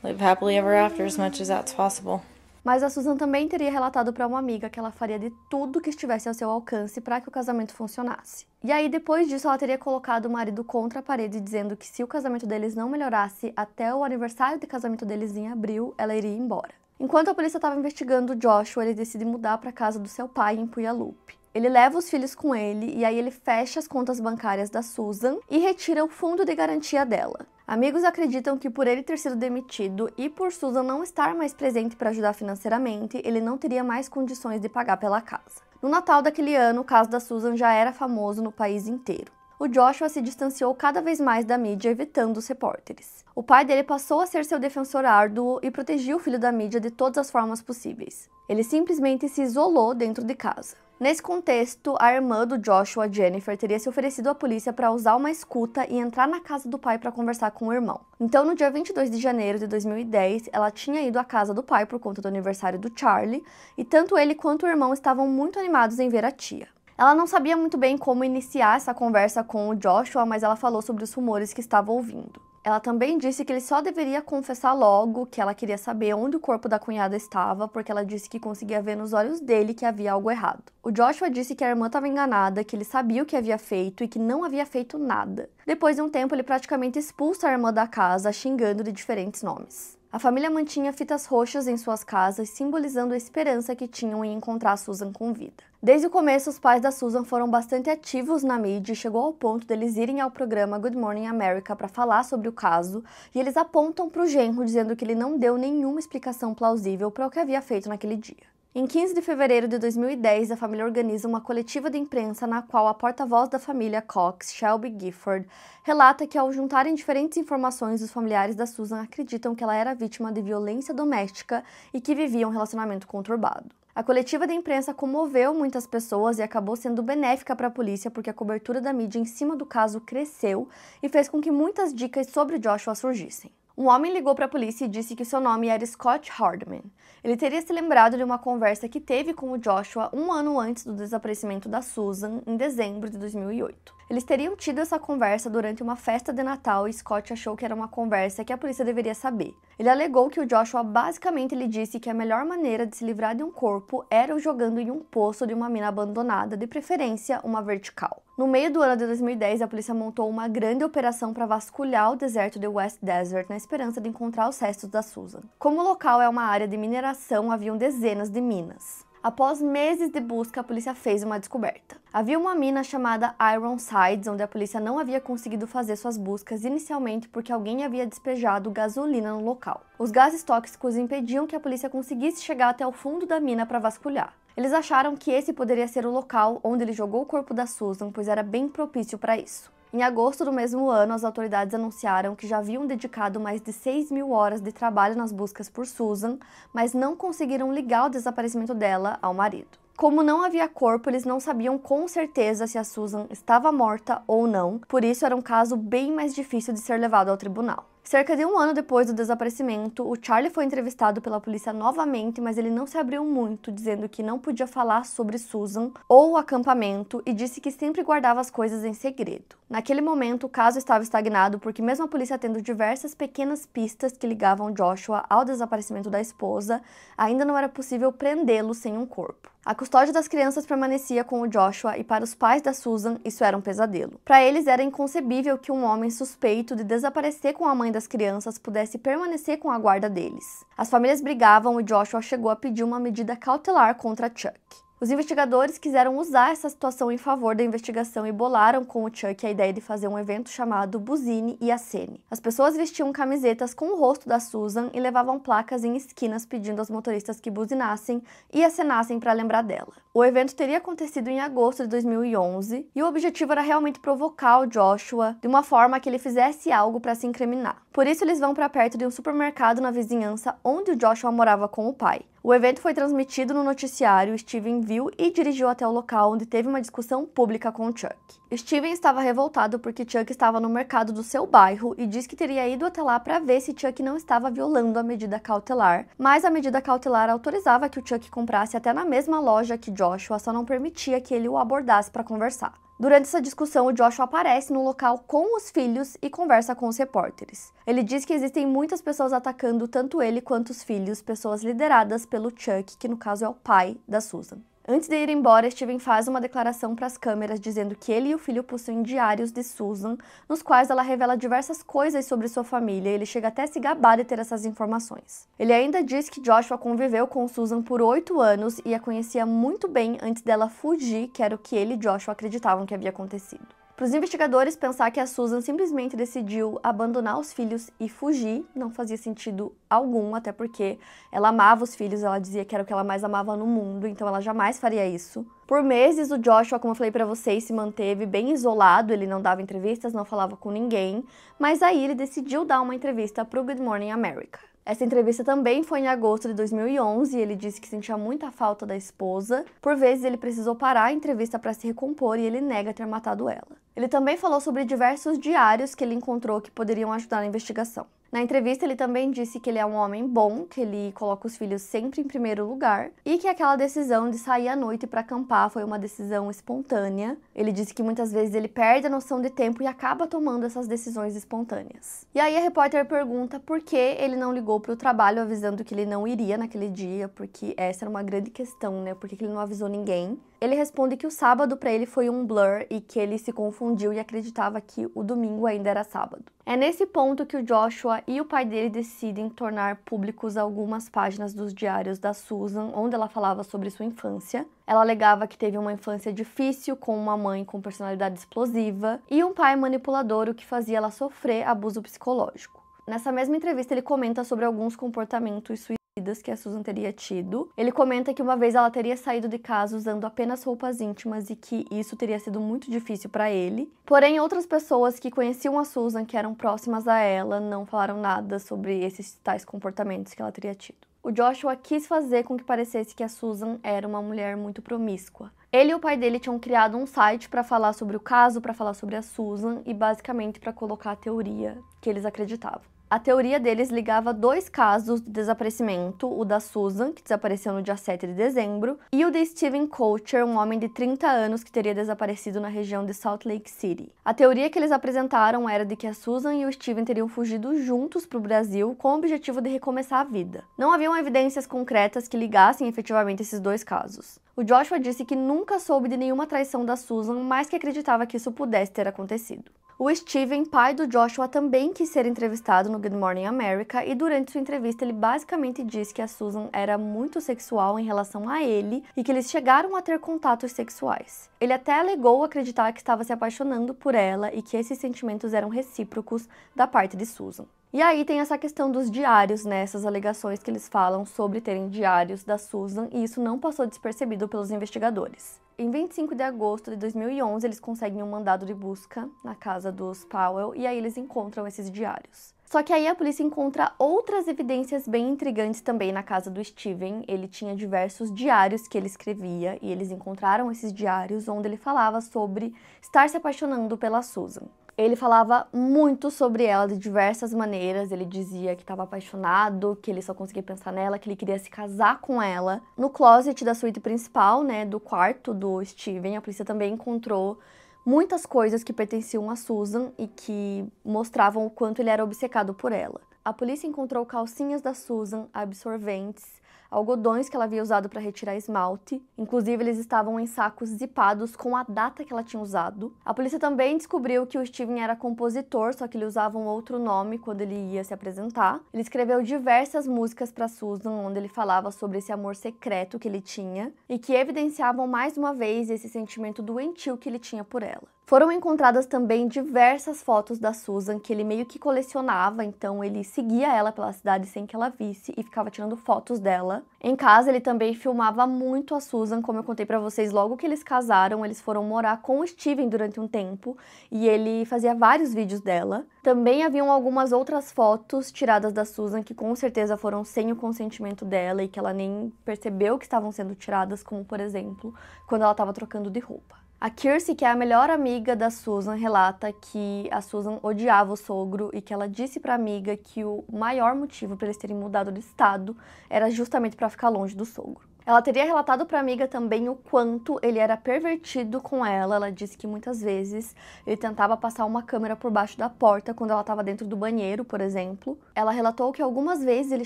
live happily ever after as much as that's possible. Mas a Susan também teria relatado para uma amiga que ela faria de tudo que estivesse ao seu alcance para que o casamento funcionasse. E aí, depois disso, ela teria colocado o marido contra a parede, dizendo que se o casamento deles não melhorasse até o aniversário de casamento deles em abril, ela iria embora. Enquanto a polícia estava investigando o Joshua, ele decide mudar para a casa do seu pai em Puyallup. Ele leva os filhos com ele e aí ele fecha as contas bancárias da Susan e retira o fundo de garantia dela. Amigos acreditam que por ele ter sido demitido e por Susan não estar mais presente para ajudar financeiramente, ele não teria mais condições de pagar pela casa. No Natal daquele ano, o caso da Susan já era famoso no país inteiro. O Joshua se distanciou cada vez mais da mídia, evitando os repórteres. O pai dele passou a ser seu defensor árduo e protegia o filho da mídia de todas as formas possíveis. Ele simplesmente se isolou dentro de casa. Nesse contexto, a irmã do Joshua, Jennifer, teria se oferecido à polícia para usar uma escuta e entrar na casa do pai para conversar com o irmão. Então, no dia 22 de janeiro de 2010, ela tinha ido à casa do pai por conta do aniversário do Charlie, e tanto ele quanto o irmão estavam muito animados em ver a tia. Ela não sabia muito bem como iniciar essa conversa com o Joshua, mas ela falou sobre os rumores que estava ouvindo. Ela também disse que ele só deveria confessar logo, que ela queria saber onde o corpo da cunhada estava, porque ela disse que conseguia ver nos olhos dele que havia algo errado. O Joshua disse que a irmã estava enganada, que ele sabia o que havia feito e que não havia feito nada. Depois de um tempo, ele praticamente expulsa a irmã da casa, xingando de diferentes nomes. A família mantinha fitas roxas em suas casas, simbolizando a esperança que tinham em encontrar Susan com vida. Desde o começo, os pais da Susan foram bastante ativos na mídia e chegou ao ponto deles irem ao programa Good Morning America para falar sobre o caso, e eles apontam para o genro dizendo que ele não deu nenhuma explicação plausível para o que havia feito naquele dia. Em 15 de fevereiro de 2010, a família organiza uma coletiva de imprensa na qual a porta-voz da família Cox, Shelby Gifford, relata que ao juntarem diferentes informações, os familiares da Susan acreditam que ela era vítima de violência doméstica e que vivia um relacionamento conturbado. A coletiva de imprensa comoveu muitas pessoas e acabou sendo benéfica para a polícia porque a cobertura da mídia em cima do caso cresceu e fez com que muitas dicas sobre Joshua surgissem. Um homem ligou para a polícia e disse que seu nome era Scott Hardman. Ele teria se lembrado de uma conversa que teve com o Joshua um ano antes do desaparecimento da Susan, em dezembro de 2008. Eles teriam tido essa conversa durante uma festa de Natal e Scott achou que era uma conversa que a polícia deveria saber. Ele alegou que o Joshua basicamente lhe disse que a melhor maneira de se livrar de um corpo era o jogando em um poço de uma mina abandonada, de preferência uma vertical. No meio do ano de 2010, a polícia montou uma grande operação para vasculhar o deserto de West Desert na esperança de encontrar os restos da Susan. Como o local é uma área de mineração, haviam dezenas de minas. Após meses de busca, a polícia fez uma descoberta. Havia uma mina chamada Iron Sides, onde a polícia não havia conseguido fazer suas buscas inicialmente porque alguém havia despejado gasolina no local. Os gases tóxicos impediam que a polícia conseguisse chegar até o fundo da mina para vasculhar. Eles acharam que esse poderia ser o local onde ele jogou o corpo da Susan, pois era bem propício para isso. Em agosto do mesmo ano, as autoridades anunciaram que já haviam dedicado mais de 6.000 horas de trabalho nas buscas por Susan, mas não conseguiram ligar o desaparecimento dela ao marido. Como não havia corpo, eles não sabiam com certeza se a Susan estava morta ou não, por isso era um caso bem mais difícil de ser levado ao tribunal. Cerca de um ano depois do desaparecimento, o Charlie foi entrevistado pela polícia novamente, mas ele não se abriu muito, dizendo que não podia falar sobre Susan ou o acampamento e disse que sempre guardava as coisas em segredo. Naquele momento, o caso estava estagnado porque mesmo a polícia tendo diversas pequenas pistas que ligavam Joshua ao desaparecimento da esposa, ainda não era possível prendê-lo sem um corpo. A custódia das crianças permanecia com o Joshua e para os pais da Susan isso era um pesadelo. Para eles era inconcebível que um homem suspeito de desaparecer com a mãe das crianças pudesse permanecer com a guarda deles. As famílias brigavam e Joshua chegou a pedir uma medida cautelar contra Chuck. Os investigadores quiseram usar essa situação em favor da investigação e bolaram com o Chuck a ideia de fazer um evento chamado Buzine e Acene. As pessoas vestiam camisetas com o rosto da Susan e levavam placas em esquinas pedindo aos motoristas que buzinassem e acenassem para lembrar dela. O evento teria acontecido em agosto de 2011 e o objetivo era realmente provocar o Joshua de uma forma que ele fizesse algo para se incriminar. Por isso eles vão para perto de um supermercado na vizinhança onde o Joshua morava com o pai. O evento foi transmitido no noticiário, Steven viu e dirigiu até o local onde teve uma discussão pública com Chuck. Steven estava revoltado porque Chuck estava no mercado do seu bairro e disse que teria ido até lá para ver se Chuck não estava violando a medida cautelar, mas a medida cautelar autorizava que o Chuck comprasse até na mesma loja que Joshua, só não permitia que ele o abordasse para conversar. Durante essa discussão, o Joshua aparece no local com os filhos e conversa com os repórteres. Ele diz que existem muitas pessoas atacando tanto ele quanto os filhos, pessoas lideradas pelo Chuck, que no caso é o pai da Susan. Antes de ir embora, Steven faz uma declaração para as câmeras dizendo que ele e o filho possuem diários de Susan, nos quais ela revela diversas coisas sobre sua família e ele chega até a se gabar de ter essas informações. Ele ainda diz que Joshua conviveu com Susan por 8 anos e a conhecia muito bem antes dela fugir, que era o que ele e Joshua acreditavam que havia acontecido. Para os investigadores, pensar que a Susan simplesmente decidiu abandonar os filhos e fugir não fazia sentido algum, até porque ela amava os filhos, ela dizia que era o que ela mais amava no mundo, então ela jamais faria isso. Por meses, o Joshua, como eu falei para vocês, se manteve bem isolado, ele não dava entrevistas, não falava com ninguém, mas aí ele decidiu dar uma entrevista para o Good Morning America. Essa entrevista também foi em agosto de 2011 e ele disse que sentia muita falta da esposa. Por vezes ele precisou parar a entrevista para se recompor e ele nega ter matado ela. Ele também falou sobre diversos diários que ele encontrou que poderiam ajudar na investigação. Na entrevista, ele também disse que ele é um homem bom, que ele coloca os filhos sempre em primeiro lugar e que aquela decisão de sair à noite para acampar foi uma decisão espontânea. Ele disse que muitas vezes ele perde a noção de tempo e acaba tomando essas decisões espontâneas. E aí a repórter pergunta por que ele não ligou para o trabalho avisando que ele não iria naquele dia, porque essa era uma grande questão, né? Por que ele não avisou ninguém? Ele responde que o sábado para ele foi um blur e que ele se confundiu e acreditava que o domingo ainda era sábado. É nesse ponto que o Joshua América e o pai dele decidem tornar públicos algumas páginas dos diários da Susan, onde ela falava sobre sua infância. Ela alegava que teve uma infância difícil, com uma mãe com personalidade explosiva e um pai manipulador, o que fazia ela sofrer abuso psicológico. Nessa mesma entrevista, ele comenta sobre alguns comportamentos suicidas que a Susan teria tido. Ele comenta que uma vez ela teria saído de casa usando apenas roupas íntimas e que isso teria sido muito difícil para ele. Porém, outras pessoas que conheciam a Susan, que eram próximas a ela, não falaram nada sobre esses tais comportamentos que ela teria tido. O Joshua quis fazer com que parecesse que a Susan era uma mulher muito promíscua. Ele e o pai dele tinham criado um site para falar sobre o caso, para falar sobre a Susan e basicamente para colocar a teoria que eles acreditavam. A teoria deles ligava 2 casos de desaparecimento, o da Susan, que desapareceu no dia 7 de dezembro, e o de Steven Kocher, um homem de 30 anos que teria desaparecido na região de Salt Lake City. A teoria que eles apresentaram era de que a Susan e o Steven teriam fugido juntos para o Brasil com o objetivo de recomeçar a vida. Não haviam evidências concretas que ligassem efetivamente esses 2 casos. O Joshua disse que nunca soube de nenhuma traição da Susan, mas que acreditava que isso pudesse ter acontecido. O Steven, pai do Joshua, também quis ser entrevistado no Good Morning America e durante sua entrevista ele basicamente disse que a Susan era muito sexual em relação a ele e que eles chegaram a ter contatos sexuais. Ele até alegou acreditar que estava se apaixonando por ela e que esses sentimentos eram recíprocos da parte de Susan. E aí tem essa questão dos diários, né? Essas alegações que eles falam sobre terem diários da Susan, e isso não passou despercebido pelos investigadores. Em 25 de agosto de 2011, eles conseguem um mandado de busca na casa dos Powell, e aí eles encontram esses diários. Só que aí a polícia encontra outras evidências bem intrigantes também na casa do Steven. Ele tinha diversos diários que ele escrevia, e eles encontraram esses diários onde ele falava sobre estar se apaixonando pela Susan. Ele falava muito sobre ela de diversas maneiras. Ele dizia que estava apaixonado, que ele só conseguia pensar nela, que ele queria se casar com ela. No closet da suíte principal, né, do quarto do Steven, a polícia também encontrou muitas coisas que pertenciam a Susan e que mostravam o quanto ele era obcecado por ela. A polícia encontrou calcinhas da Susan, absorventes, algodões que ela havia usado para retirar esmalte. Inclusive, eles estavam em sacos zipados com a data que ela tinha usado. A polícia também descobriu que o Steven era compositor, só que ele usava um outro nome quando ele ia se apresentar. Ele escreveu diversas músicas para Susan, onde ele falava sobre esse amor secreto que ele tinha e que evidenciavam mais uma vez esse sentimento doentio que ele tinha por ela. Foram encontradas também diversas fotos da Susan que ele meio que colecionava, então ele seguia ela pela cidade sem que ela visse e ficava tirando fotos dela. Em casa ele também filmava muito a Susan, como eu contei pra vocês, logo que eles casaram, eles foram morar com o Steven durante um tempo e ele fazia vários vídeos dela. Também haviam algumas outras fotos tiradas da Susan que com certeza foram sem o consentimento dela e que ela nem percebeu que estavam sendo tiradas, como por exemplo, quando ela estava trocando de roupa. A Kirsty, que é a melhor amiga da Susan, relata que a Susan odiava o sogro e que ela disse para a amiga que o maior motivo para eles terem mudado de estado era justamente para ficar longe do sogro. Ela teria relatado para a amiga também o quanto ele era pervertido com ela. Ela disse que muitas vezes ele tentava passar uma câmera por baixo da porta quando ela estava dentro do banheiro, por exemplo. Ela relatou que algumas vezes ele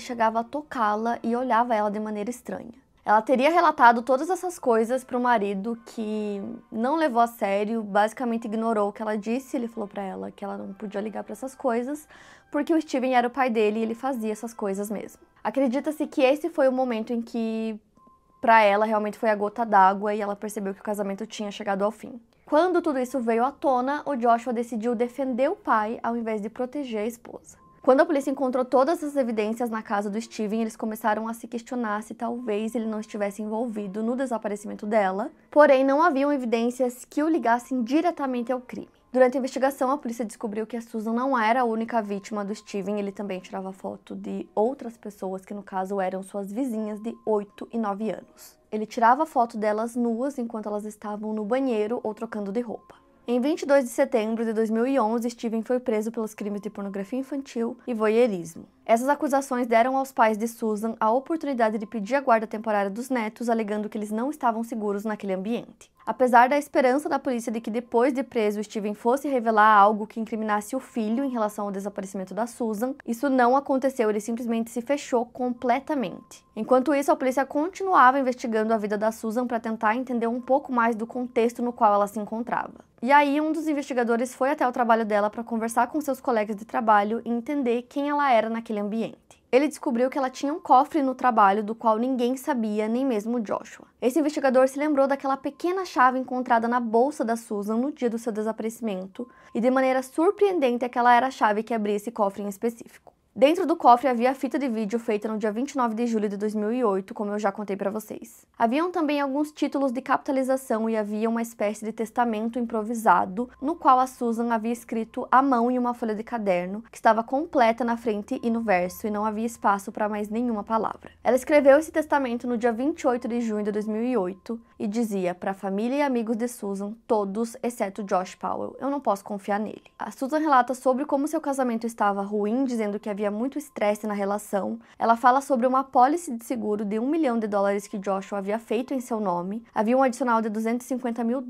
chegava a tocá-la e olhava ela de maneira estranha. Ela teria relatado todas essas coisas para o marido, que não levou a sério, basicamente ignorou o que ela disse. Ele falou para ela que ela não podia ligar para essas coisas, porque o Steven era o pai dele e ele fazia essas coisas mesmo. Acredita-se que esse foi o momento em que, para ela, realmente foi a gota d'água e ela percebeu que o casamento tinha chegado ao fim. Quando tudo isso veio à tona, o Joshua decidiu defender o pai ao invés de proteger a esposa. Quando a polícia encontrou todas as evidências na casa do Steven, eles começaram a se questionar se talvez ele não estivesse envolvido no desaparecimento dela, porém não haviam evidências que o ligassem diretamente ao crime. Durante a investigação, a polícia descobriu que a Susan não era a única vítima do Steven, ele também tirava foto de outras pessoas que no caso eram suas vizinhas de 8 e 9 anos. Ele tirava foto delas nuas enquanto elas estavam no banheiro ou trocando de roupa. Em 22 de setembro de 2011, Steven foi preso pelos crimes de pornografia infantil e voyeurismo. Essas acusações deram aos pais de Susan a oportunidade de pedir a guarda temporária dos netos, alegando que eles não estavam seguros naquele ambiente. Apesar da esperança da polícia de que depois de preso Steven fosse revelar algo que incriminasse o filho em relação ao desaparecimento da Susan, isso não aconteceu, ele simplesmente se fechou completamente. Enquanto isso, a polícia continuava investigando a vida da Susan para tentar entender um pouco mais do contexto no qual ela se encontrava. E aí, um dos investigadores foi até o trabalho dela para conversar com seus colegas de trabalho e entender quem ela era naquele ambiente. Ele descobriu que ela tinha um cofre no trabalho do qual ninguém sabia, nem mesmo Joshua. Esse investigador se lembrou daquela pequena chave encontrada na bolsa da Susan no dia do seu desaparecimento, e de maneira surpreendente aquela era a chave que abria esse cofre em específico. Dentro do cofre havia a fita de vídeo feita no dia 29 de julho de 2008, como eu já contei para vocês. Haviam também alguns títulos de capitalização e havia uma espécie de testamento improvisado, no qual a Susan havia escrito à mão em uma folha de caderno, que estava completa na frente e no verso, e não havia espaço para mais nenhuma palavra. Ela escreveu esse testamento no dia 28 de junho de 2008 e dizia: para a família e amigos de Susan, todos exceto Josh Powell, eu não posso confiar nele. A Susan relata sobre como seu casamento estava ruim, dizendo que havia muito estresse na relação. Ela fala sobre uma apólice de seguro de $1 milhão que Joshua havia feito em seu nome. Havia um adicional de $250 mil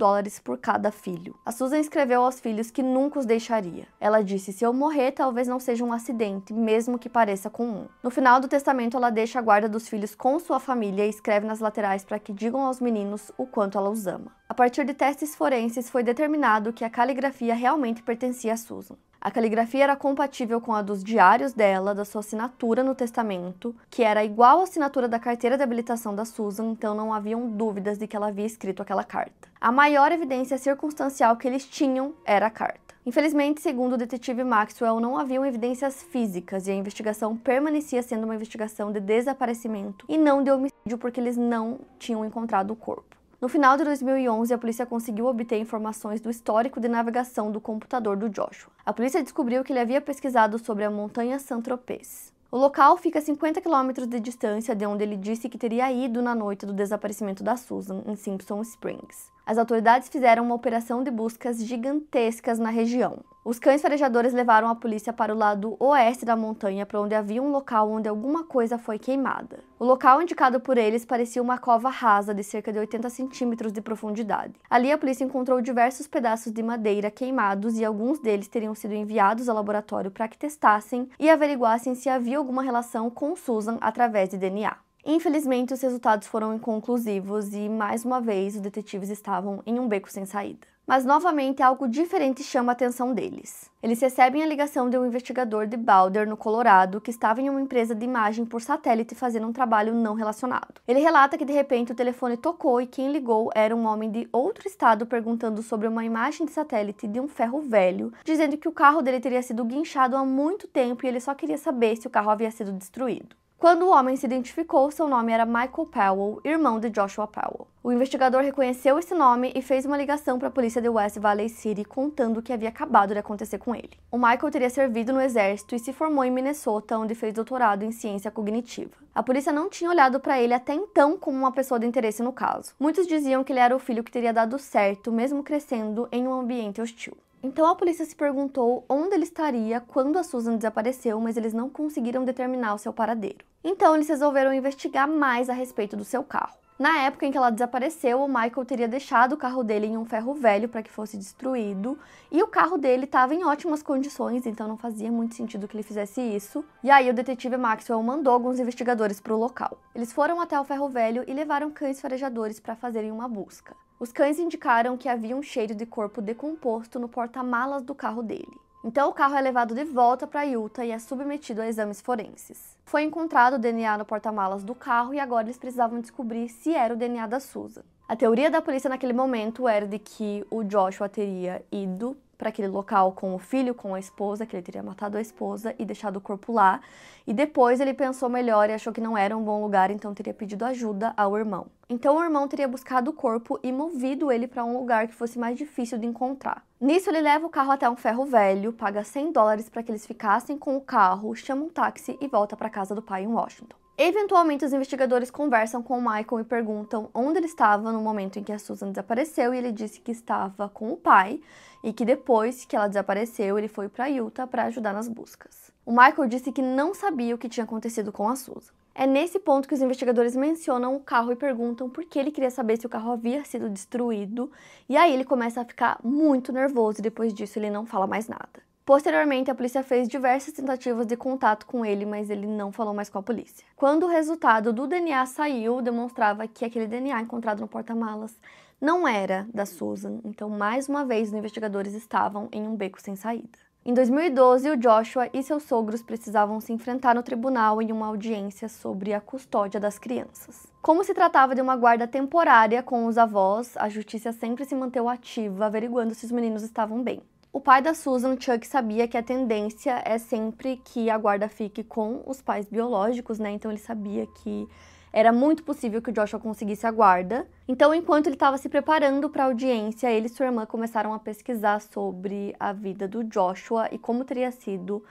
por cada filho. A Susan escreveu aos filhos que nunca os deixaria. Ela disse: se eu morrer, talvez não seja um acidente, mesmo que pareça comum. No final do testamento, ela deixa a guarda dos filhos com sua família e escreve nas laterais para que digam aos meninos o quanto ela os ama. A partir de testes forenses, foi determinado que a caligrafia realmente pertencia a Susan. A caligrafia era compatível com a dos diários dela, da sua assinatura no testamento, que era igual à assinatura da carteira de habilitação da Susan, então não haviam dúvidas de que ela havia escrito aquela carta. A maior evidência circunstancial que eles tinham era a carta. Infelizmente, segundo o detetive Maxwell, não haviam evidências físicas e a investigação permanecia sendo uma investigação de desaparecimento e não de homicídio, porque eles não tinham encontrado o corpo. No final de 2011, a polícia conseguiu obter informações do histórico de navegação do computador do Joshua. A polícia descobriu que ele havia pesquisado sobre a montanha Saint-Tropez. O local fica a 50 km de distância de onde ele disse que teria ido na noite do desaparecimento da Susan, em Simpson Springs. As autoridades fizeram uma operação de buscas gigantescas na região. Os cães farejadores levaram a polícia para o lado oeste da montanha, para onde havia um local onde alguma coisa foi queimada. O local indicado por eles parecia uma cova rasa de cerca de 80 centímetros de profundidade. Ali a polícia encontrou diversos pedaços de madeira queimados e alguns deles teriam sido enviados ao laboratório para que testassem e averiguassem se havia alguma relação com Susan através de DNA. Infelizmente, os resultados foram inconclusivos e, mais uma vez, os detetives estavam em um beco sem saída. Mas, novamente, algo diferente chama a atenção deles. Eles recebem a ligação de um investigador de Boulder, no Colorado, que estava em uma empresa de imagem por satélite fazendo um trabalho não relacionado. Ele relata que, de repente, o telefone tocou e quem ligou era um homem de outro estado perguntando sobre uma imagem de satélite de um ferro velho, dizendo que o carro dele teria sido guinchado há muito tempo e ele só queria saber se o carro havia sido destruído. Quando o homem se identificou, seu nome era Michael Powell, irmão de Joshua Powell. O investigador reconheceu esse nome e fez uma ligação para a polícia de West Valley City contando o que havia acabado de acontecer com ele. O Michael teria servido no exército e se formou em Minnesota, onde fez doutorado em ciência cognitiva. A polícia não tinha olhado para ele até então como uma pessoa de interesse no caso. Muitos diziam que ele era o filho que teria dado certo, mesmo crescendo em um ambiente hostil. Então a polícia se perguntou onde ele estaria quando a Susan desapareceu, mas eles não conseguiram determinar o seu paradeiro. Então eles resolveram investigar mais a respeito do seu carro. Na época em que ela desapareceu, o Michael teria deixado o carro dele em um ferro velho para que fosse destruído, e o carro dele estava em ótimas condições, então não fazia muito sentido que ele fizesse isso. E aí o detetive Maxwell mandou alguns investigadores para o local. Eles foram até o ferro velho e levaram cães farejadores para fazerem uma busca. Os cães indicaram que havia um cheiro de corpo decomposto no porta-malas do carro dele. Então o carro é levado de volta para Utah e é submetido a exames forenses. Foi encontrado o DNA no porta-malas do carro e agora eles precisavam descobrir se era o DNA da Susan. A teoria da polícia naquele momento era de que o Joshua teria ido para aquele local com o filho, com a esposa, que ele teria matado a esposa e deixado o corpo lá. E depois ele pensou melhor e achou que não era um bom lugar, então teria pedido ajuda ao irmão. Então o irmão teria buscado o corpo e movido ele para um lugar que fosse mais difícil de encontrar. Nisso ele leva o carro até um ferro velho, paga $100 para que eles ficassem com o carro, chama um táxi e volta para casa do pai em Washington. Eventualmente, os investigadores conversam com o Michael e perguntam onde ele estava no momento em que a Susan desapareceu, e ele disse que estava com o pai e que depois que ela desapareceu, ele foi para Utah para ajudar nas buscas. O Michael disse que não sabia o que tinha acontecido com a Susan. É nesse ponto que os investigadores mencionam o carro e perguntam por que ele queria saber se o carro havia sido destruído, e aí ele começa a ficar muito nervoso e depois disso ele não fala mais nada. Posteriormente, a polícia fez diversas tentativas de contato com ele, mas ele não falou mais com a polícia. Quando o resultado do DNA saiu, demonstrava que aquele DNA encontrado no porta-malas não era da Susan, então mais uma vez os investigadores estavam em um beco sem saída. Em 2012, o Joshua e seus sogros precisavam se enfrentar no tribunal em uma audiência sobre a custódia das crianças. Como se tratava de uma guarda temporária com os avós, a justiça sempre se manteve ativa, averiguando se os meninos estavam bem. O pai da Susan, Chuck, sabia que a tendência é sempre que a guarda fique com os pais biológicos, né? Então ele sabia que era muito possível que o Joshua conseguisse a guarda. Então, enquanto ele estava se preparando para a audiência, ele e sua irmã começaram a pesquisar sobre a vida do Joshua e como teria sido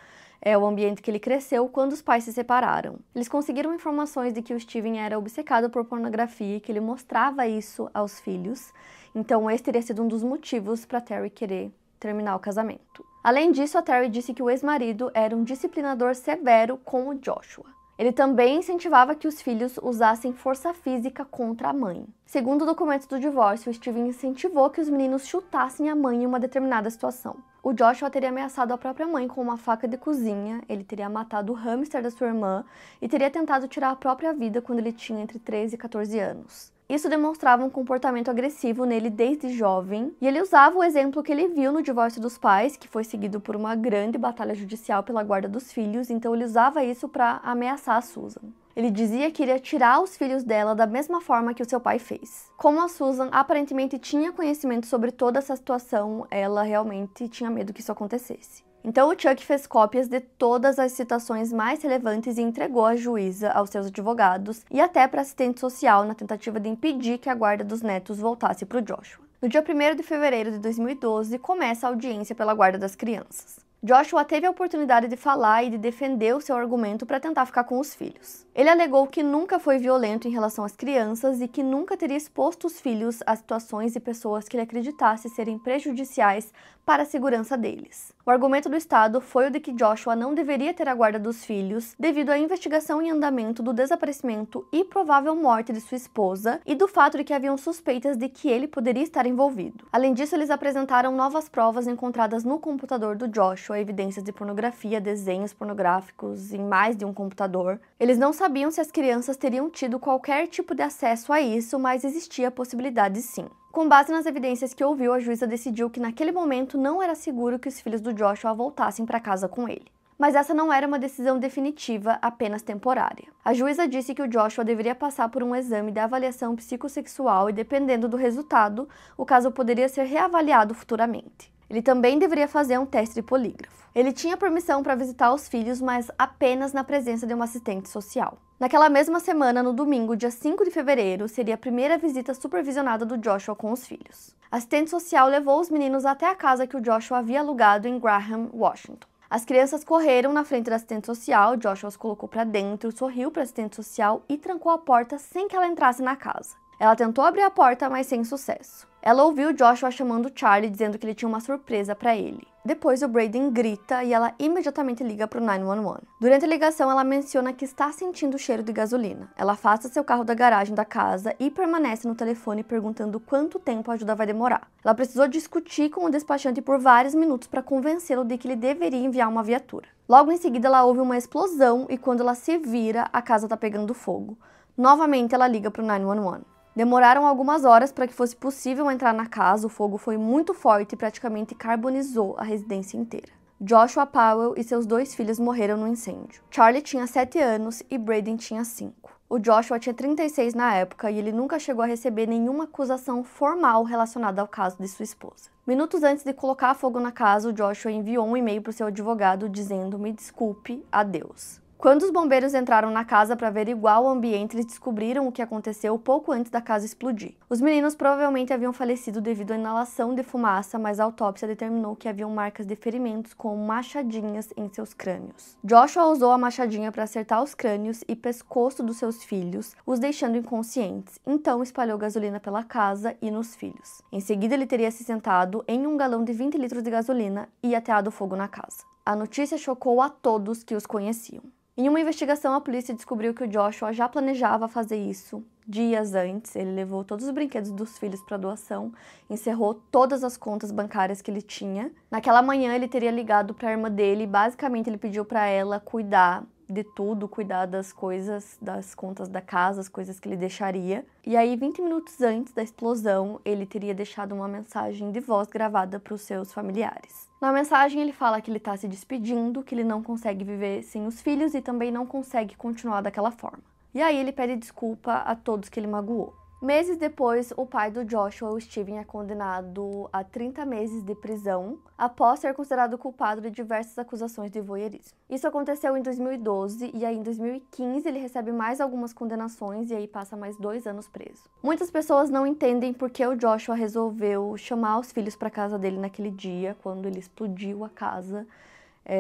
o ambiente que ele cresceu quando os pais se separaram. Eles conseguiram informações de que o Steven era obcecado por pornografia e que ele mostrava isso aos filhos. Então, esse teria sido um dos motivos para Terry querer terminar o casamento. Além disso, a Terry disse que o ex-marido era um disciplinador severo com o Joshua. Ele também incentivava que os filhos usassem força física contra a mãe. Segundo documentos do divórcio, Steven incentivou que os meninos chutassem a mãe em uma determinada situação. O Joshua teria ameaçado a própria mãe com uma faca de cozinha, ele teria matado o hamster da sua irmã e teria tentado tirar a própria vida quando ele tinha entre 13 e 14 anos. Isso demonstrava um comportamento agressivo nele desde jovem, e ele usava o exemplo que ele viu no divórcio dos pais, que foi seguido por uma grande batalha judicial pela guarda dos filhos, então ele usava isso para ameaçar a Susan. Ele dizia que iria tirar os filhos dela da mesma forma que o seu pai fez. Como a Susan aparentemente tinha conhecimento sobre toda essa situação, ela realmente tinha medo que isso acontecesse. Então o Chuck fez cópias de todas as citações mais relevantes e entregou à juíza, aos seus advogados e até para assistente social na tentativa de impedir que a guarda dos netos voltasse para o Joshua. No dia 1º de fevereiro de 2012, começa a audiência pela guarda das crianças. Joshua teve a oportunidade de falar e de defender o seu argumento para tentar ficar com os filhos. Ele alegou que nunca foi violento em relação às crianças e que nunca teria exposto os filhos a situações e pessoas que ele acreditasse serem prejudiciais para a segurança deles. O argumento do Estado foi o de que Joshua não deveria ter a guarda dos filhos devido à investigação em andamento do desaparecimento e provável morte de sua esposa e do fato de que haviam suspeitas de que ele poderia estar envolvido. Além disso, eles apresentaram novas provas encontradas no computador do Joshua, evidências de pornografia, desenhos pornográficos em mais de um computador. Eles não sabiam se as crianças teriam tido qualquer tipo de acesso a isso, mas existia a possibilidade sim. Com base nas evidências que ouviu, a juíza decidiu que naquele momento não era seguro que os filhos do Joshua voltassem para casa com ele. Mas essa não era uma decisão definitiva, apenas temporária. A juíza disse que o Joshua deveria passar por um exame de avaliação psicossexual e, dependendo do resultado, o caso poderia ser reavaliado futuramente. Ele também deveria fazer um teste de polígrafo. Ele tinha permissão para visitar os filhos, mas apenas na presença de uma assistente social. Naquela mesma semana, no domingo, dia 5 de fevereiro, seria a primeira visita supervisionada do Joshua com os filhos. A assistente social levou os meninos até a casa que o Joshua havia alugado em Graham, Washington. As crianças correram na frente da assistente social, Joshua os colocou para dentro, sorriu para a assistente social e trancou a porta sem que ela entrasse na casa. Ela tentou abrir a porta, mas sem sucesso. Ela ouviu Joshua chamando Charlie, dizendo que ele tinha uma surpresa para ele. Depois o Braden grita e ela imediatamente liga para o 911. Durante a ligação, ela menciona que está sentindo o cheiro de gasolina. Ela afasta seu carro da garagem da casa e permanece no telefone perguntando quanto tempo a ajuda vai demorar. Ela precisou discutir com o despachante por vários minutos para convencê-lo de que ele deveria enviar uma viatura. Logo em seguida, ela ouve uma explosão e quando ela se vira, a casa está pegando fogo. Novamente, ela liga para o 911. Demoraram algumas horas para que fosse possível entrar na casa, o fogo foi muito forte e praticamente carbonizou a residência inteira. Joshua Powell e seus 2 filhos morreram no incêndio. Charlie tinha 7 anos e Braden tinha 5. O Joshua tinha 36 na época e ele nunca chegou a receber nenhuma acusação formal relacionada ao caso de sua esposa. Minutos antes de colocar fogo na casa, o Joshua enviou um e-mail para o seu advogado dizendo: "Me desculpe, adeus". Quando os bombeiros entraram na casa para averiguar o ambiente, eles descobriram o que aconteceu pouco antes da casa explodir. Os meninos provavelmente haviam falecido devido à inalação de fumaça, mas a autópsia determinou que haviam marcas de ferimentos com machadinhas em seus crânios. Joshua usou a machadinha para acertar os crânios e pescoço dos seus filhos, os deixando inconscientes. Então espalhou gasolina pela casa e nos filhos. Em seguida, ele teria se sentado em um galão de 20 litros de gasolina e ateado fogo na casa. A notícia chocou a todos que os conheciam. Em uma investigação, a polícia descobriu que o Joshua já planejava fazer isso dias antes. Ele levou todos os brinquedos dos filhos para doação, encerrou todas as contas bancárias que ele tinha. Naquela manhã, ele teria ligado para a irmã dele e basicamente ele pediu para ela cuidar de tudo, cuidar das coisas, das contas da casa, as coisas que ele deixaria. E aí, 20 minutos antes da explosão, ele teria deixado uma mensagem de voz gravada para os seus familiares. Na mensagem, ele fala que ele está se despedindo, que ele não consegue viver sem os filhos e também não consegue continuar daquela forma. E aí, ele pede desculpa a todos que ele magoou. Meses depois, o pai do Joshua, o Steven, é condenado a 30 meses de prisão após ser considerado culpado de diversas acusações de voyeurismo. Isso aconteceu em 2012 e aí em 2015 ele recebe mais algumas condenações e aí passa mais 2 anos preso. Muitas pessoas não entendem por que o Joshua resolveu chamar os filhos para casa dele naquele dia, quando ele explodiu a casa.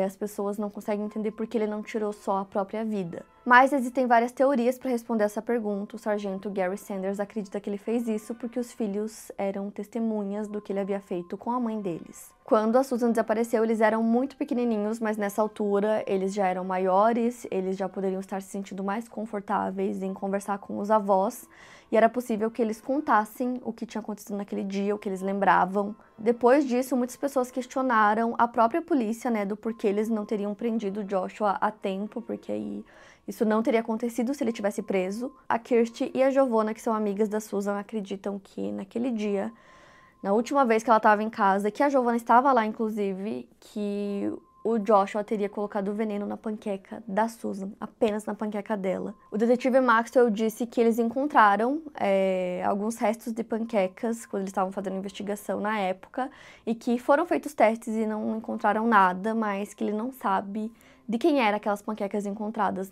As pessoas não conseguem entender por que ele não tirou só a própria vida. Mas existem várias teorias para responder essa pergunta. O sargento Gary Sanders acredita que ele fez isso porque os filhos eram testemunhas do que ele havia feito com a mãe deles. Quando a Susan desapareceu, eles eram muito pequenininhos, mas nessa altura eles já eram maiores, eles já poderiam estar se sentindo mais confortáveis em conversar com os avós, e era possível que eles contassem o que tinha acontecido naquele dia, o que eles lembravam. Depois disso, muitas pessoas questionaram a própria polícia, do porquê eles não teriam prendido Joshua a tempo, porque aí isso não teria acontecido se ele tivesse preso. A Kirsty e a Giovanna, que são amigas da Susan, acreditam que naquele dia, na última vez que ela estava em casa, que a Giovanna estava lá, inclusive, que o Joshua teria colocado o veneno na panqueca da Susan, apenas na panqueca dela. O detetive Maxwell disse que eles encontraram alguns restos de panquecas quando eles estavam fazendo investigação na época e que foram feitos testes e não encontraram nada, mas que ele não sabe de quem eram aquelas panquecas encontradas,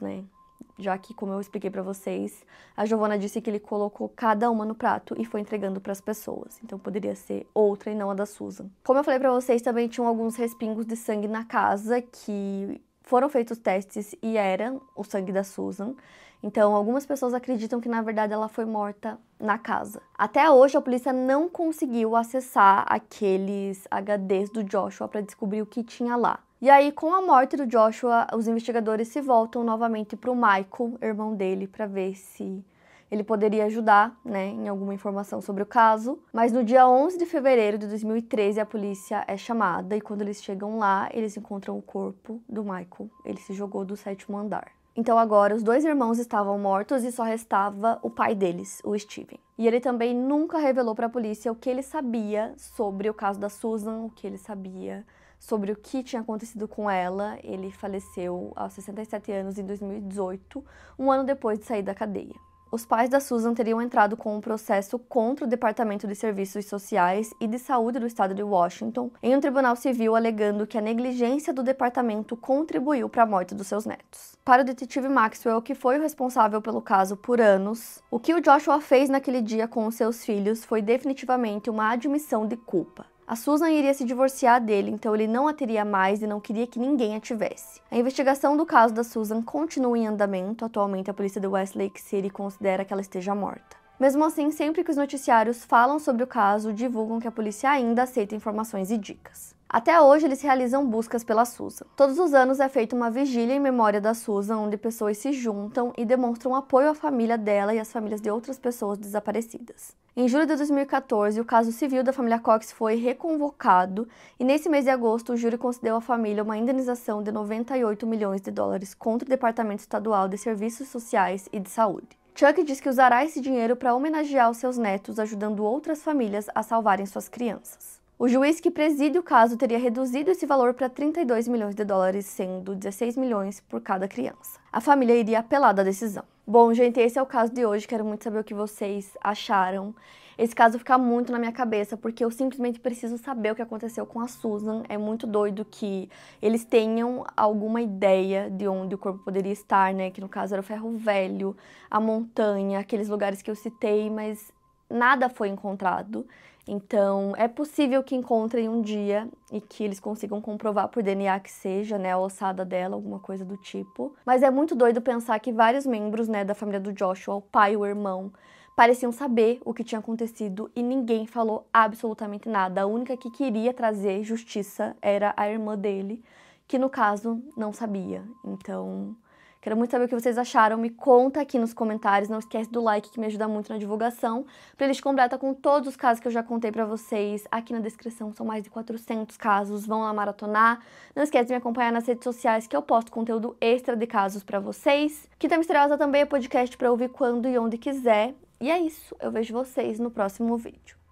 Já que, como eu expliquei pra vocês, a Giovanna disse que ele colocou cada uma no prato e foi entregando pras pessoas. Então poderia ser outra e não a da Susan. Como eu falei pra vocês, também tinham alguns respingos de sangue na casa que foram feitos testes e eram o sangue da Susan. Então, algumas pessoas acreditam que, na verdade, ela foi morta na casa. Até hoje, a polícia não conseguiu acessar aqueles HDs do Joshua para descobrir o que tinha lá. E aí, com a morte do Joshua, os investigadores se voltam novamente para o Michael, irmão dele, para ver se ele poderia ajudar, em alguma informação sobre o caso. Mas no dia 11 de fevereiro de 2013, a polícia é chamada e quando eles chegam lá, eles encontram o corpo do Michael. Ele se jogou do 7º andar. Então agora os 2 irmãos estavam mortos e só restava o pai deles, o Steven. E ele também nunca revelou para a polícia o que ele sabia sobre o caso da Susan, o que ele sabia sobre o que tinha acontecido com ela. Ele faleceu aos 67 anos em 2018, um ano depois de sair da cadeia. Os pais da Susan teriam entrado com um processo contra o Departamento de Serviços Sociais e de Saúde do Estado de Washington em um tribunal civil, alegando que a negligência do departamento contribuiu para a morte dos seus netos. Para o detetive Maxwell, que foi o responsável pelo caso por anos, o que o Joshua fez naquele dia com os seus filhos foi definitivamente uma admissão de culpa. A Susan iria se divorciar dele, então ele não a teria mais e não queria que ninguém a tivesse. A investigação do caso da Susan continua em andamento. Atualmente, a polícia de Westlake City considera que ela esteja morta. Mesmo assim, sempre que os noticiários falam sobre o caso, divulgam que a polícia ainda aceita informações e dicas. Até hoje, eles realizam buscas pela Susan. Todos os anos é feita uma vigília em memória da Susan, onde pessoas se juntam e demonstram apoio à família dela e às famílias de outras pessoas desaparecidas. Em julho de 2014, o caso civil da família Cox foi reconvocado e nesse mês de agosto o júri concedeu à família uma indenização de 98 milhões de dólares contra o Departamento Estadual de Serviços Sociais e de Saúde. Chuck diz que usará esse dinheiro para homenagear os seus netos, ajudando outras famílias a salvarem suas crianças. O juiz que preside o caso teria reduzido esse valor para 32 milhões de dólares, sendo 16 milhões por cada criança. A família iria apelar da decisão. Bom, gente, esse é o caso de hoje. Quero muito saber o que vocês acharam. esse caso fica muito na minha cabeça, porque eu simplesmente preciso saber o que aconteceu com a Susan. É muito doido que eles tenham alguma ideia de onde o corpo poderia estar, né? Que no caso era o Ferro Velho, a montanha, aqueles lugares que eu citei, mas nada foi encontrado. Então, é possível que encontrem um dia e que eles consigam comprovar por DNA que seja, né, a ossada dela, alguma coisa do tipo. Mas é muito doido pensar que vários membros, né, da família do Joshua, o pai e o irmão, pareciam saber o que tinha acontecido e ninguém falou absolutamente nada. A única que queria trazer justiça era a irmã dele, que no caso não sabia. Então, quero muito saber o que vocês acharam. Me conta aqui nos comentários. Não esquece do like, que me ajuda muito na divulgação. Playlist completa com todos os casos que eu já contei pra vocês. Aqui na descrição são mais de 400 casos. Vão lá maratonar. Não esquece de me acompanhar nas redes sociais, que eu posto conteúdo extra de casos pra vocês. Quinta Misteriosa também é podcast pra ouvir quando e onde quiser. E é isso. Eu vejo vocês no próximo vídeo.